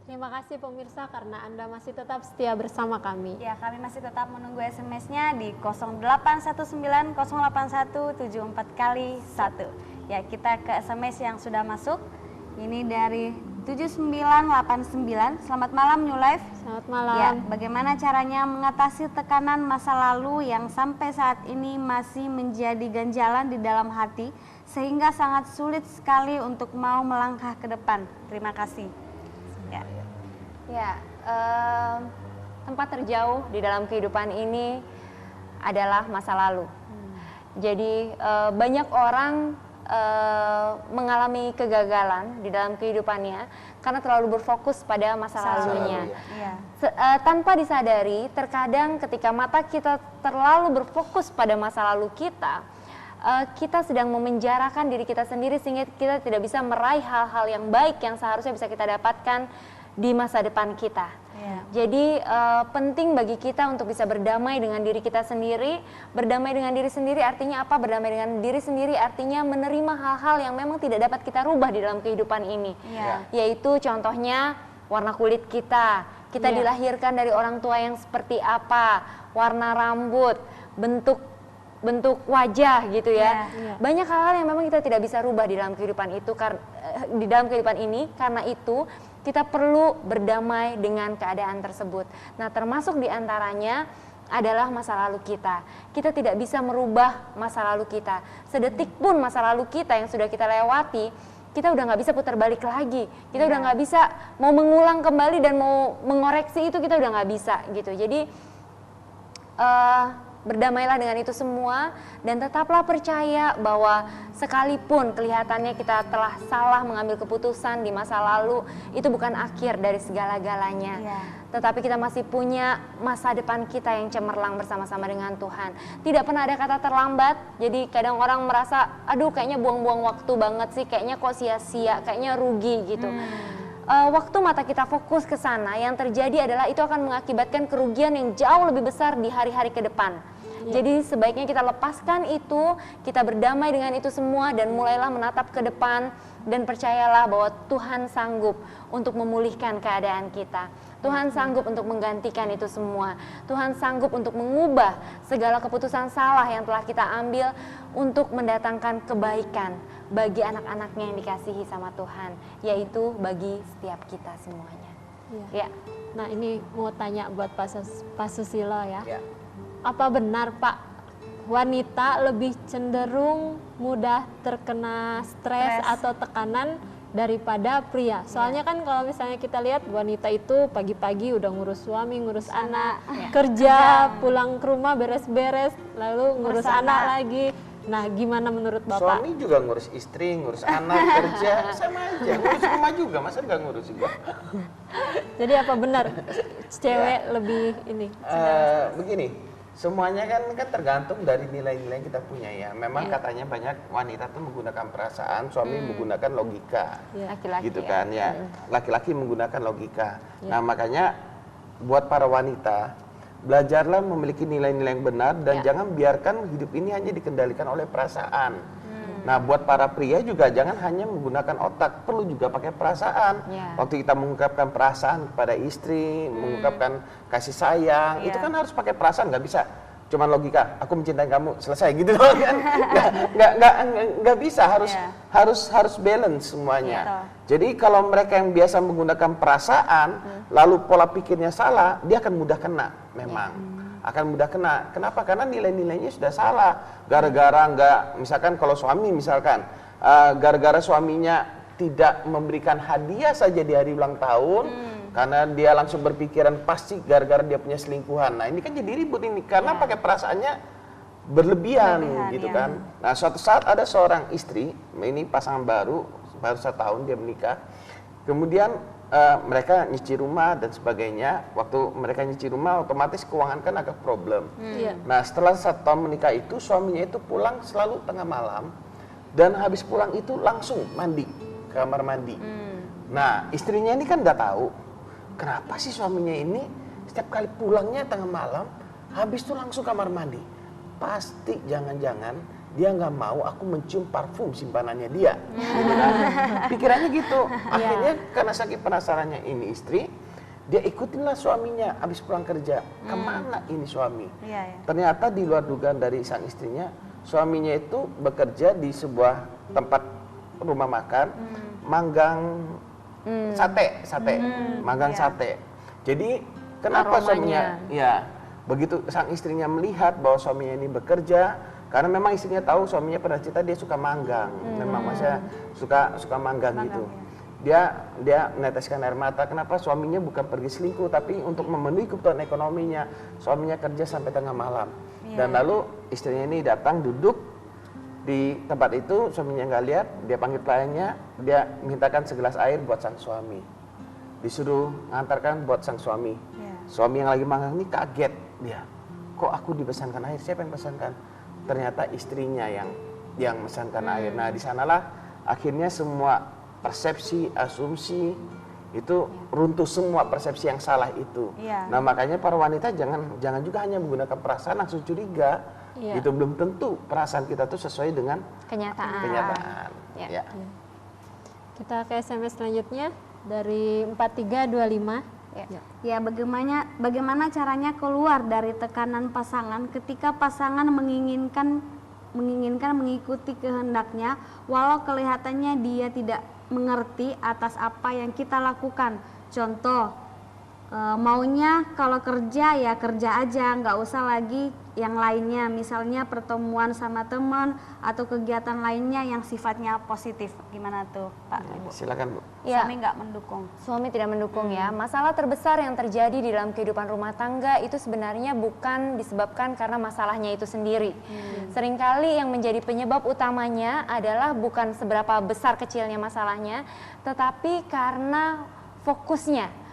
Terima kasih pemirsa karena Anda masih tetap setia bersama kami. Ya, kami masih tetap menunggu SMS-nya di 0819-081-74 kali 1. Ya, kita ke SMS yang sudah masuk. Ini dari 7989. Selamat malam New Life. Selamat malam. Ya, bagaimana caranya mengatasi tekanan masa lalu yang sampai saat ini masih menjadi ganjalan di dalam hati sehingga sangat sulit sekali untuk mau melangkah ke depan. Terima kasih. Ya, tempat terjauh di dalam kehidupan ini adalah masa lalu. Jadi banyak orang mengalami kegagalan di dalam kehidupannya karena terlalu berfokus pada masa lalunya. Tanpa disadari, terkadang ketika mata kita terlalu berfokus pada masa lalu kita, kita sedang memenjarakan diri kita sendiri sehingga kita tidak bisa meraih hal-hal yang baik yang seharusnya bisa kita dapatkan di masa depan kita. Jadi penting bagi kita untuk bisa berdamai dengan diri kita sendiri. Berdamai dengan diri sendiri artinya apa? Berdamai dengan diri sendiri artinya menerima hal-hal yang memang tidak dapat kita rubah di dalam kehidupan ini. Yaitu contohnya warna kulit kita. Kita dilahirkan dari orang tua yang seperti apa, warna rambut, bentuk wajah gitu ya. Banyak hal-hal yang memang kita tidak bisa rubah di dalam kehidupan itu di dalam kehidupan ini. Karena itu kita perlu berdamai dengan keadaan tersebut. Nah, termasuk diantaranya adalah masa lalu kita. Kita tidak bisa merubah masa lalu kita. Sedetik pun masa lalu kita yang sudah kita lewati, kita udah nggak bisa putar balik lagi. Kita udah nggak bisa mau mengulang kembali dan mau mengoreksi itu, kita udah nggak bisa gitu. Jadi berdamailah dengan itu semua dan tetaplah percaya bahwa sekalipun kelihatannya kita telah salah mengambil keputusan di masa lalu, itu bukan akhir dari segala-galanya. Tetapi kita masih punya masa depan kita yang cemerlang bersama-sama dengan Tuhan. Tidak pernah ada kata terlambat. Jadi kadang orang merasa, aduh kayaknya buang-buang waktu banget sih, kayaknya kok sia-sia, kayaknya rugi gitu. Waktu mata kita fokus ke sana, yang terjadi adalah itu akan mengakibatkan kerugian yang jauh lebih besar di hari-hari ke depan. Jadi sebaiknya kita lepaskan itu, kita berdamai dengan itu semua dan mulailah menatap ke depan dan percayalah bahwa Tuhan sanggup untuk memulihkan keadaan kita. Tuhan sanggup untuk menggantikan itu semua. Tuhan sanggup untuk mengubah segala keputusan salah yang telah kita ambil untuk mendatangkan kebaikan bagi anak-anaknya yang dikasihi sama Tuhan, yaitu bagi setiap kita semuanya. Nah, ini mau tanya buat Pak Susilo ya. Apa benar Pak wanita lebih cenderung mudah terkena stres atau tekanan daripada pria. Soalnya kan kalau misalnya kita lihat wanita itu pagi-pagi udah ngurus suami, ngurus anak, kerja, pulang ke rumah beres-beres, lalu ngurus anak lagi. Nah, gimana menurut Bapak? Suami juga ngurus istri, ngurus anak, kerja, sama aja. Ngurus rumah juga, masa nggak ngurus juga? Jadi apa benar cewek lebih ini? Begini, semuanya kan tergantung dari nilai-nilai yang kita punya ya. Memang katanya banyak wanita tuh menggunakan perasaan, suami menggunakan logika, Laki-laki gitu kan ya. Laki-laki menggunakan logika. Nah makanya buat para wanita, belajarlah memiliki nilai-nilai yang benar dan jangan biarkan hidup ini hanya dikendalikan oleh perasaan. Nah buat para pria juga jangan hanya menggunakan otak, perlu juga pakai perasaan. Waktu kita mengungkapkan perasaan kepada istri, mengungkapkan kasih sayang, itu kan harus pakai perasaan, nggak bisa cuman logika, aku mencintai kamu, selesai gitu loh kan. Nggak bisa, harus balance semuanya. Jadi kalau mereka yang biasa menggunakan perasaan, lalu pola pikirnya salah, dia akan mudah kena memang. Akan mudah kena. Kenapa? Karena nilai-nilainya sudah salah. Gara-gara misalkan kalau suami misalkan, gara-gara suaminya tidak memberikan hadiah saja di hari ulang tahun, karena dia langsung berpikiran pasti gara-gara dia punya selingkuhan. Nah ini kan jadi ribut ini, karena pakai perasaannya berlebihan gitu kan. Nah suatu saat ada seorang istri, ini pasangan baru 1 tahun dia menikah, kemudian mereka nyuci rumah dan sebagainya. Waktu mereka nyuci rumah otomatis keuangan kan agak problem. Nah setelah 1 tahun menikah itu suaminya itu pulang selalu tengah malam dan habis pulang itu langsung mandi ke kamar mandi. Nah istrinya ini kan udah tahu kenapa sih suaminya ini setiap kali pulangnya tengah malam habis itu langsung kamar mandi. Pasti jangan-jangan dia nggak mau aku mencium parfum simpanannya dia, gitu kan? Pikirannya gitu. Akhirnya karena saking penasarannya ini istri, dia ikutinlah suaminya habis pulang kerja. Kemana ini suami? Ternyata di luar dugaan dari sang istrinya, suaminya itu bekerja di sebuah tempat rumah makan, manggang sate, manggang sate. Jadi kenapa suaminya? Ya, begitu sang istrinya melihat bahwa suaminya ini bekerja. Karena memang istrinya tahu suaminya pernah cerita dia suka manggang, memang masih suka manggang gitu. Dia meneteskan air mata. Kenapa suaminya bukan pergi selingkuh, tapi untuk memenuhi kebutuhan ekonominya. Suaminya kerja sampai tengah malam. Dan lalu istrinya ini datang duduk di tempat itu, suaminya nggak lihat, dia panggil pelayannya, dia mintakan segelas air buat sang suami. Disuruh ngantarkan buat sang suami. Suami yang lagi manggang ini kaget dia. Kok aku dipesankan air? Siapa yang pesankan? Ternyata istrinya yang memesankan air. Nah, di sanalah akhirnya semua persepsi, asumsi itu runtuh, semua persepsi yang salah itu. Nah, makanya para wanita jangan juga hanya menggunakan perasaan langsung curiga. Itu belum tentu perasaan kita tuh sesuai dengan kenyataan. Kita ke SMS selanjutnya dari 4325. Ya, bagaimana caranya keluar dari tekanan pasangan ketika pasangan menginginkan mengikuti kehendaknya walau kelihatannya dia tidak mengerti atas apa yang kita lakukan. Contoh, maunya kalau kerja ya kerja aja, nggak usah lagi yang lainnya, misalnya pertemuan sama teman atau kegiatan lainnya yang sifatnya positif. Gimana tuh Pak, Ibu? Silakan Bu. Suami nggak mendukung. Suami tidak mendukung ya. Masalah terbesar yang terjadi di dalam kehidupan rumah tangga itu sebenarnya bukan disebabkan karena masalahnya itu sendiri. Seringkali yang menjadi penyebab utamanya adalah bukan seberapa besar kecilnya masalahnya, tetapi karena fokusnya.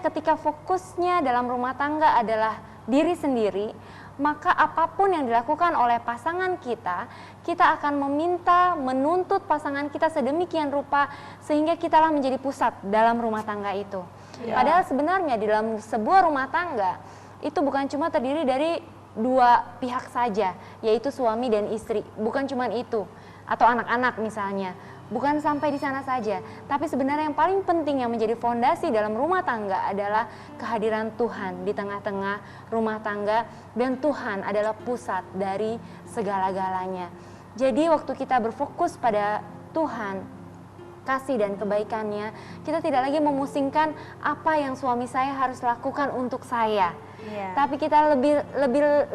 Ketika fokusnya dalam rumah tangga adalah diri sendiri, maka apapun yang dilakukan oleh pasangan kita akan menuntut pasangan kita sedemikian rupa sehingga kitalah menjadi pusat dalam rumah tangga itu. Padahal sebenarnya di dalam sebuah rumah tangga itu bukan cuma terdiri dari 2 pihak saja, yaitu suami dan istri, bukan cuma itu, atau anak-anak misalnya. Bukan sampai di sana saja, tapi sebenarnya yang paling penting yang menjadi fondasi dalam rumah tangga adalah kehadiran Tuhan di tengah-tengah rumah tangga, dan Tuhan adalah pusat dari segala-galanya. Jadi waktu kita berfokus pada Tuhan, kasih dan kebaikannya, kita tidak lagi memusingkan apa yang suami saya harus lakukan untuk saya. Tapi kita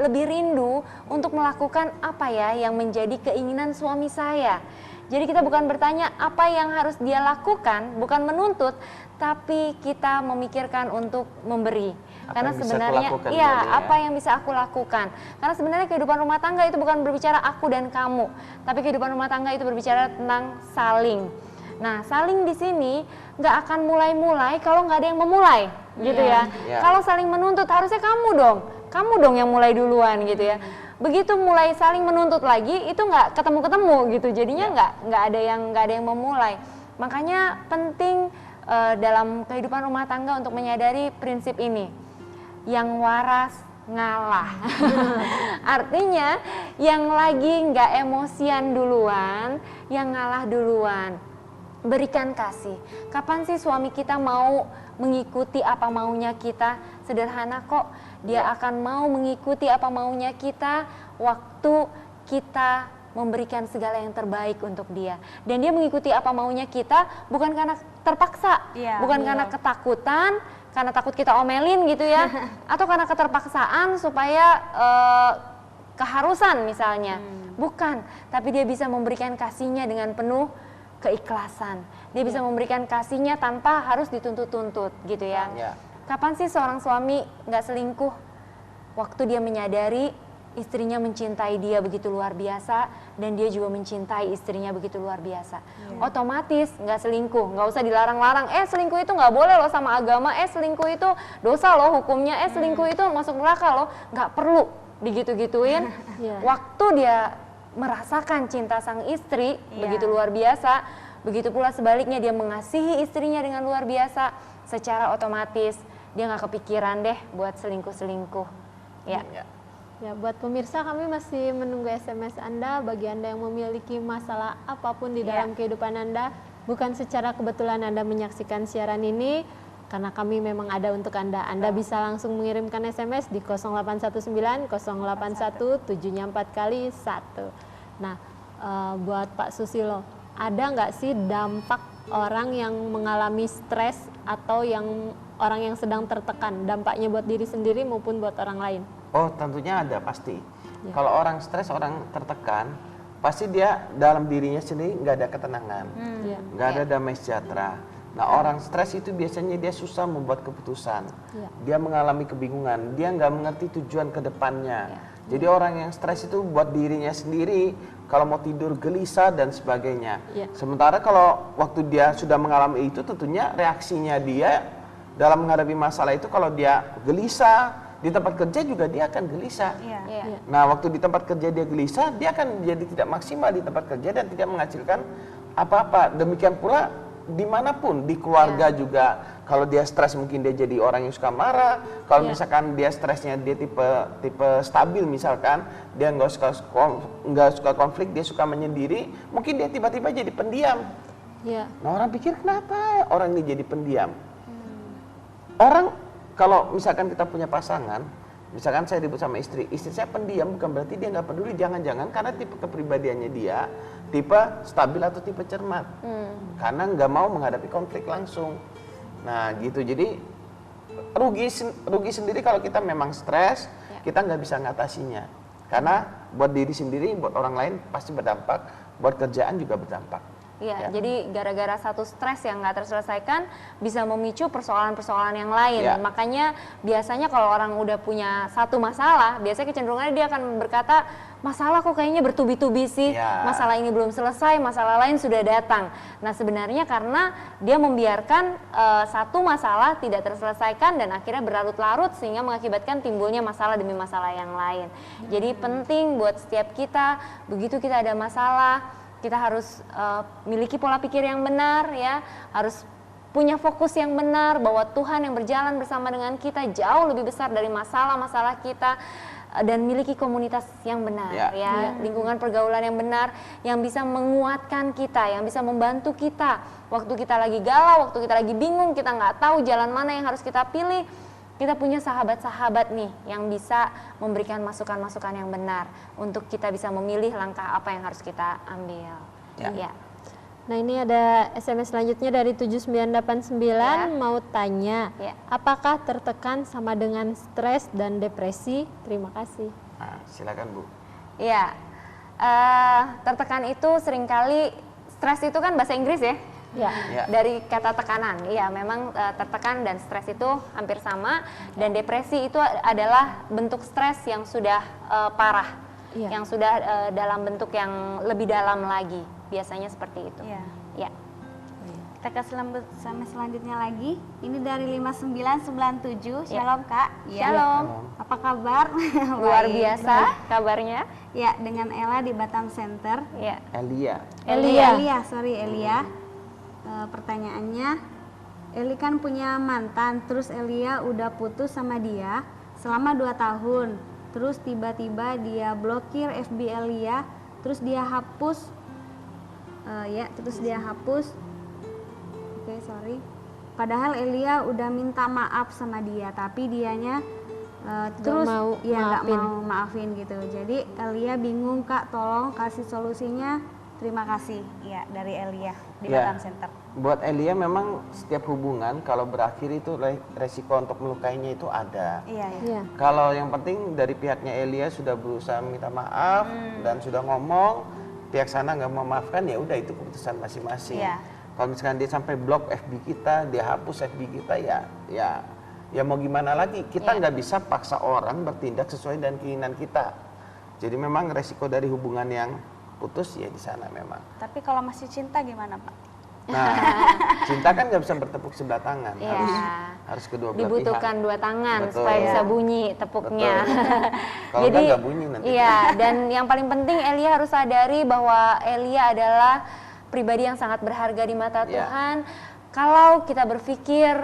lebih rindu untuk melakukan apa ya yang menjadi keinginan suami saya. Jadi kita bukan bertanya apa yang harus dia lakukan, bukan menuntut, tapi kita memikirkan untuk memberi. Karena sebenarnya apa yang bisa aku lakukan. Karena sebenarnya kehidupan rumah tangga itu bukan berbicara aku dan kamu, tapi kehidupan rumah tangga itu berbicara tentang saling. Nah, saling di sini nggak akan mulai-mulai kalau nggak ada yang memulai, gitu ya. Kalau saling menuntut harusnya kamu dong yang mulai duluan, gitu ya. Begitu mulai saling menuntut lagi itu nggak ketemu gitu, jadinya nggak ada yang memulai. Makanya penting dalam kehidupan rumah tangga untuk menyadari prinsip ini, yang waras ngalah. Artinya yang lagi nggak emosian duluan, yang ngalah duluan. Berikan kasih. Kapan sih suami kita mau mengikuti apa maunya kita? Sederhana kok. Dia akan mau mengikuti apa maunya kita waktu kita memberikan segala yang terbaik untuk dia. Dan dia mengikuti apa maunya kita bukan karena terpaksa, bukan karena ketakutan, karena takut kita omelin gitu ya, atau karena keterpaksaan supaya keharusan misalnya. Bukan, tapi dia bisa memberikan kasihnya dengan penuh keikhlasan. Dia bisa memberikan kasihnya tanpa harus dituntut-tuntut gitu ya. Kapan sih seorang suami nggak selingkuh? Waktu dia menyadari istrinya mencintai dia begitu luar biasa dan dia juga mencintai istrinya begitu luar biasa. Otomatis nggak selingkuh, nggak usah dilarang-larang. Selingkuh itu nggak boleh loh sama agama. Selingkuh itu dosa loh hukumnya. Selingkuh itu masuk neraka loh. Nggak perlu digitu-gituin. Waktu dia merasakan cinta sang istri begitu luar biasa, begitu pula sebaliknya dia mengasihi istrinya dengan luar biasa, secara otomatis dia nggak kepikiran deh buat selingkuh-selingkuh. Ya, buat pemirsa kami masih menunggu SMS Anda. Bagi Anda yang memiliki masalah apapun di dalam kehidupan Anda, bukan secara kebetulan Anda menyaksikan siaran ini, karena kami memang ada untuk Anda. Anda bisa langsung mengirimkan SMS di 0819 081 7-nya 4 kali 1. Nah, buat Pak Susilo, ada nggak sih dampak orang yang mengalami stres atau yang orang yang sedang tertekan, dampaknya buat diri sendiri maupun buat orang lain? Oh, tentunya ada pasti. Kalau orang stres, orang tertekan, pasti dia dalam dirinya sendiri nggak ada ketenangan, nggak ada damai sejahtera. Nah, orang stres itu biasanya dia susah membuat keputusan, dia mengalami kebingungan, dia nggak mengerti tujuan ke depannya. Jadi orang yang stres itu buat dirinya sendiri, kalau mau tidur gelisah dan sebagainya. Sementara kalau waktu dia sudah mengalami itu, tentunya reaksinya dia dalam menghadapi masalah itu, kalau dia gelisah, di tempat kerja juga dia akan gelisah. Nah, waktu di tempat kerja dia gelisah, dia akan menjadi tidak maksimal di tempat kerja dan tidak menghasilkan apa-apa. Demikian pula dimanapun, di keluarga juga. Kalau dia stres mungkin dia jadi orang yang suka marah. Kalau misalkan dia stresnya dia tipe stabil misalkan, dia nggak suka konflik, dia suka menyendiri, mungkin dia tiba-tiba jadi pendiam. Nah, orang pikir kenapa orang ini jadi pendiam? Orang kalau misalkan kita punya pasangan, misalkan saya ribut sama istri saya pendiam, bukan berarti dia nggak peduli. Jangan-jangan karena tipe kepribadiannya dia tipe stabil atau tipe cermat, karena nggak mau menghadapi konflik langsung. Nah gitu, jadi rugi sendiri kalau kita memang stres, kita nggak bisa ngatasinya. Karena buat diri sendiri, buat orang lain pasti berdampak, buat kerjaan juga berdampak. Jadi gara-gara satu stres yang nggak terselesaikan bisa memicu persoalan-persoalan yang lain. Makanya biasanya kalau orang udah punya satu masalah, biasanya kecenderungannya dia akan berkata, masalah kok kayaknya bertubi-tubi sih, masalah ini belum selesai, masalah lain sudah datang. Nah sebenarnya karena dia membiarkan satu masalah tidak terselesaikan dan akhirnya berlarut-larut sehingga mengakibatkan timbulnya masalah demi masalah yang lain. Jadi penting buat setiap kita, begitu kita ada masalah, kita harus miliki pola pikir yang benar, ya, harus punya fokus yang benar bahwa Tuhan yang berjalan bersama dengan kita jauh lebih besar dari masalah-masalah kita, dan miliki komunitas yang benar, lingkungan pergaulan yang benar yang bisa menguatkan kita, yang bisa membantu kita waktu kita lagi galau, waktu kita lagi bingung, kita nggak tahu jalan mana yang harus kita pilih. Kita punya sahabat-sahabat nih yang bisa memberikan masukan-masukan yang benar untuk kita bisa memilih langkah apa yang harus kita ambil. Nah, ini ada SMS selanjutnya dari 7989 mau tanya, apakah tertekan sama dengan stres dan depresi? Terima kasih. Nah, silakan Bu. Iya, tertekan itu seringkali, stres itu kan bahasa Inggris ya? Ya. Dari kata tekanan, iya memang tertekan dan stres itu hampir sama, dan depresi itu adalah bentuk stres yang sudah parah, yang sudah dalam bentuk yang lebih dalam lagi, biasanya seperti itu. Ya. Kita ke selanjutnya lagi, ini dari 5997, Shalom Kak. Shalom. Apa kabar? Luar biasa kabarnya. Ya, dengan Ella di Batam Center. Ya. Elia. Pertanyaannya, Eli kan punya mantan, terus Elia udah putus sama dia selama 2 tahun. Terus tiba-tiba dia blokir FB Elia, terus dia hapus. Padahal Elia udah minta maaf sama dia, tapi dianya terus nggak mau maafin gitu. Jadi Elia bingung Kak, tolong kasih solusinya. Terima kasih. Ya, dari Elia di Batam Center. Buat Elia memang setiap hubungan kalau berakhir itu resiko untuk melukainya itu ada. Iya. Kalau yang penting dari pihaknya Elia sudah berusaha minta maaf dan sudah ngomong, pihak sana nggak memaafkan, ya udah itu keputusan masing-masing. Kalau misalkan dia sampai blok FB kita, dia hapus FB kita, ya mau gimana lagi? Kita nggak bisa paksa orang bertindak sesuai dengan keinginan kita. Jadi memang resiko dari hubungan yang putus ya di sana memang. Tapi kalau masih cinta gimana Pak? Nah, cinta kan nggak bisa bertepuk sebelah tangan, harus kedua belah pihak. Dibutuhkan 2 tangan supaya bisa bunyi tepuknya. Kalau jadi nggak bunyi nanti. Iya, dan yang paling penting Elia harus sadari bahwa Elia adalah pribadi yang sangat berharga di mata Tuhan. Kalau kita berpikir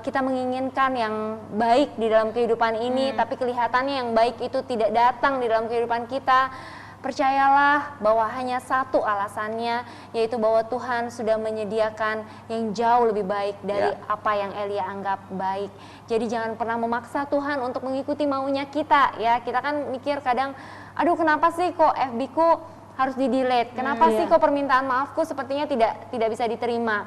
kita menginginkan yang baik di dalam kehidupan ini, tapi kelihatannya yang baik itu tidak datang di dalam kehidupan kita, percayalah bahwa hanya satu alasannya, yaitu bahwa Tuhan sudah menyediakan yang jauh lebih baik dari apa yang Elia anggap baik. Jadi jangan pernah memaksa Tuhan untuk mengikuti maunya kita ya. Kita kan mikir kadang, aduh kenapa sih kok FB-ku harus di-delete? Kenapa sih kok permintaan maafku sepertinya tidak bisa diterima?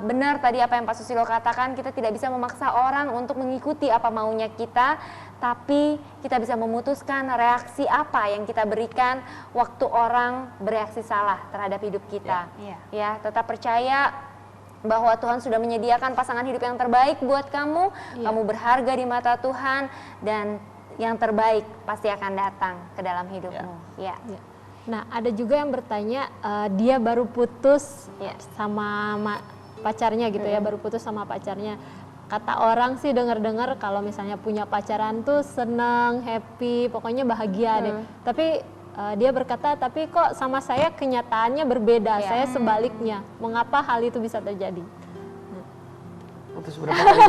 Benar tadi apa yang Pak Susilo katakan, kita tidak bisa memaksa orang untuk mengikuti apa maunya kita, tapi kita bisa memutuskan reaksi apa yang kita berikan waktu orang bereaksi salah terhadap hidup kita. Ya, tetap percaya bahwa Tuhan sudah menyediakan pasangan hidup yang terbaik buat kamu. Kamu berharga di mata Tuhan, dan yang terbaik pasti akan datang ke dalam hidupmu. Nah, ada juga yang bertanya, dia baru putus sama pacarnya gitu ya, baru putus sama pacarnya. Kata orang sih dengar-dengar kalau misalnya punya pacaran tuh seneng, happy, pokoknya bahagia deh. Tapi dia berkata, tapi kok sama saya kenyataannya berbeda, saya sebaliknya. Mengapa hal itu bisa terjadi? Putus berapa kali?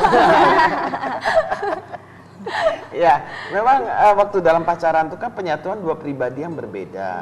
Ya, memang waktu dalam pacaran itu kan penyatuan 2 pribadi yang berbeda.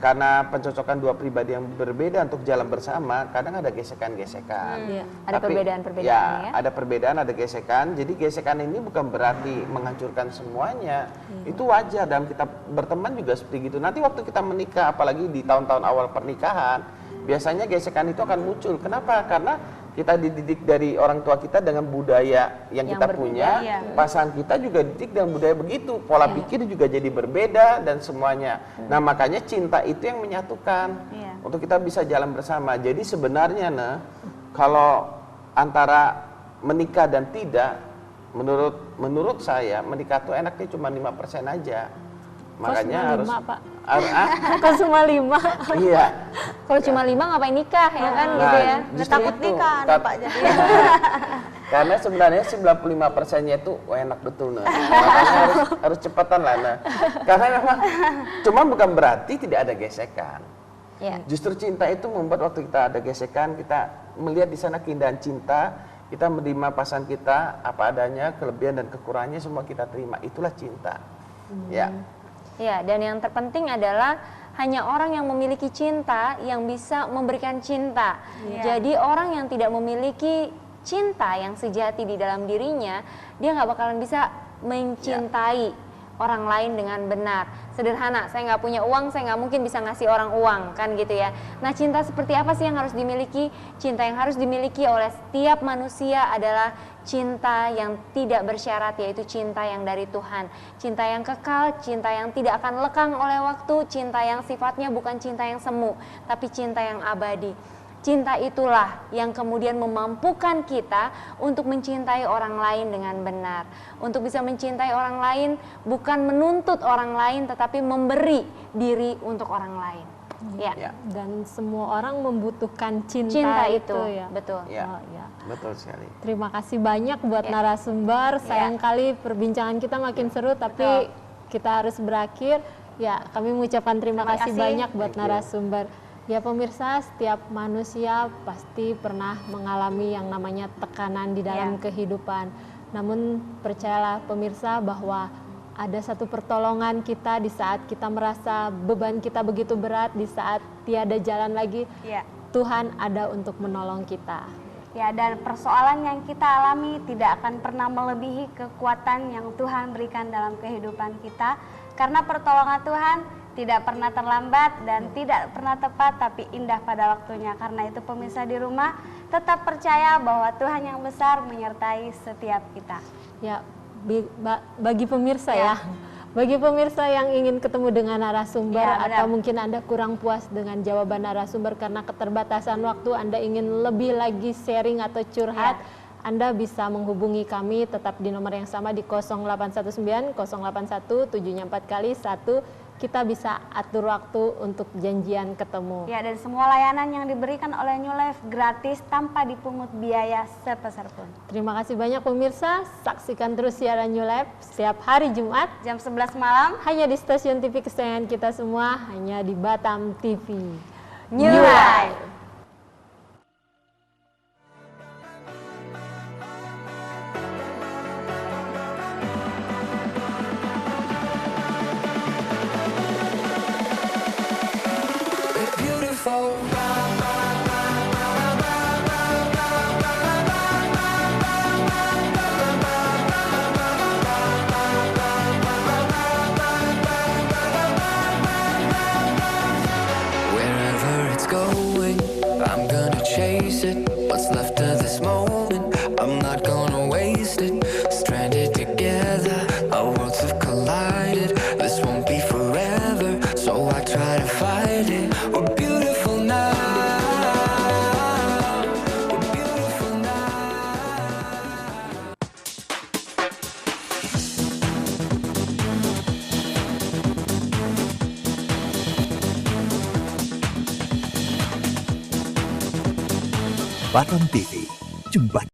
Karena pencocokan 2 pribadi yang berbeda untuk jalan bersama, kadang ada gesekan-gesekan. Ada perbedaan-perbedaan ada perbedaan, ada gesekan. Jadi gesekan ini bukan berarti menghancurkan semuanya. Itu wajar, dalam kita berteman juga seperti itu. Nanti waktu kita menikah, apalagi di tahun-tahun awal pernikahan, biasanya gesekan itu akan muncul. Kenapa? Karena kita dididik dari orang tua kita dengan budaya yang kita punya, pasangan kita juga dididik dengan budaya begitu, pola pikir juga jadi berbeda dan semuanya. Nah makanya cinta itu yang menyatukan untuk kita bisa jalan bersama. Jadi sebenarnya kalau antara menikah dan tidak, menurut saya menikah tuh enaknya cuma 5% aja. Makanya harus 5, Pak. Kok cuma 5? Iya. Kalau cuma 5 ngapain nikah ya kan gitu ya. Takut nikah Pak jadi. Karena sebenarnya 95%-nya itu enak betul makanya harus cepatan lah Karena memang cuma bukan berarti tidak ada gesekan. Justru cinta itu membuat waktu kita ada gesekan, kita melihat di sana keindahan cinta, kita menerima pasangan kita apa adanya, kelebihan dan kekurangannya semua kita terima. Itulah cinta. Ya, dan yang terpenting adalah hanya orang yang memiliki cinta yang bisa memberikan cinta. Jadi orang yang tidak memiliki cinta yang sejati di dalam dirinya, dia nggak bakalan bisa mencintai orang lain dengan benar. Sederhana, saya nggak punya uang, saya nggak mungkin bisa ngasih orang uang, kan gitu ya. Nah, cinta seperti apa sih yang harus dimiliki? Cinta yang harus dimiliki oleh setiap manusia adalah cinta yang tidak bersyarat, yaitu cinta yang dari Tuhan. Cinta yang kekal, cinta yang tidak akan lekang oleh waktu, cinta yang sifatnya bukan cinta yang semu, tapi cinta yang abadi. Cinta itulah yang kemudian memampukan kita untuk mencintai orang lain dengan benar. Untuk bisa mencintai orang lain bukan menuntut orang lain, tetapi memberi diri untuk orang lain. Ya. Dan semua orang membutuhkan cinta itu ya. Betul. Ya. Oh, ya. Betul sekali. Terima kasih banyak buat narasumber. Sayang kali perbincangan kita makin seru, tapi kita harus berakhir. Ya, kami mengucapkan terima kasih banyak buat narasumber. Ya pemirsa, setiap manusia pasti pernah mengalami yang namanya tekanan di dalam kehidupan. Namun percayalah pemirsa bahwa ada satu pertolongan kita di saat kita merasa beban kita begitu berat, di saat tiada jalan lagi, Tuhan ada untuk menolong kita. Ya, dan persoalan yang kita alami tidak akan pernah melebihi kekuatan yang Tuhan berikan dalam kehidupan kita. Karena pertolongan Tuhan tidak pernah terlambat dan tidak pernah tepat, tapi indah pada waktunya. Karena itu pemirsa di rumah, tetap percaya bahwa Tuhan yang besar menyertai setiap kita. Ya, bagi pemirsa bagi pemirsa yang ingin ketemu dengan narasumber atau mungkin Anda kurang puas dengan jawaban narasumber karena keterbatasan waktu, Anda ingin lebih lagi sharing atau curhat, Anda bisa menghubungi kami tetap di nomor yang sama di 0819 081 7 4 kali 1. Kita bisa atur waktu untuk janjian ketemu. Ya, dan semua layanan yang diberikan oleh New Life gratis tanpa dipungut biaya sepeser pun. Terima kasih banyak pemirsa. Saksikan terus siaran New Life setiap hari Jumat jam 11 malam hanya di stasiun TV kesayangan kita semua, hanya di Batam TV. New Life. Chase it, what's left of this moment, I'm not gonna waste it. Stranded together, our worlds have collided. This won't be forever, so I try to fight it. We're beautiful now. We're beautiful now. Batam TV, Jembatan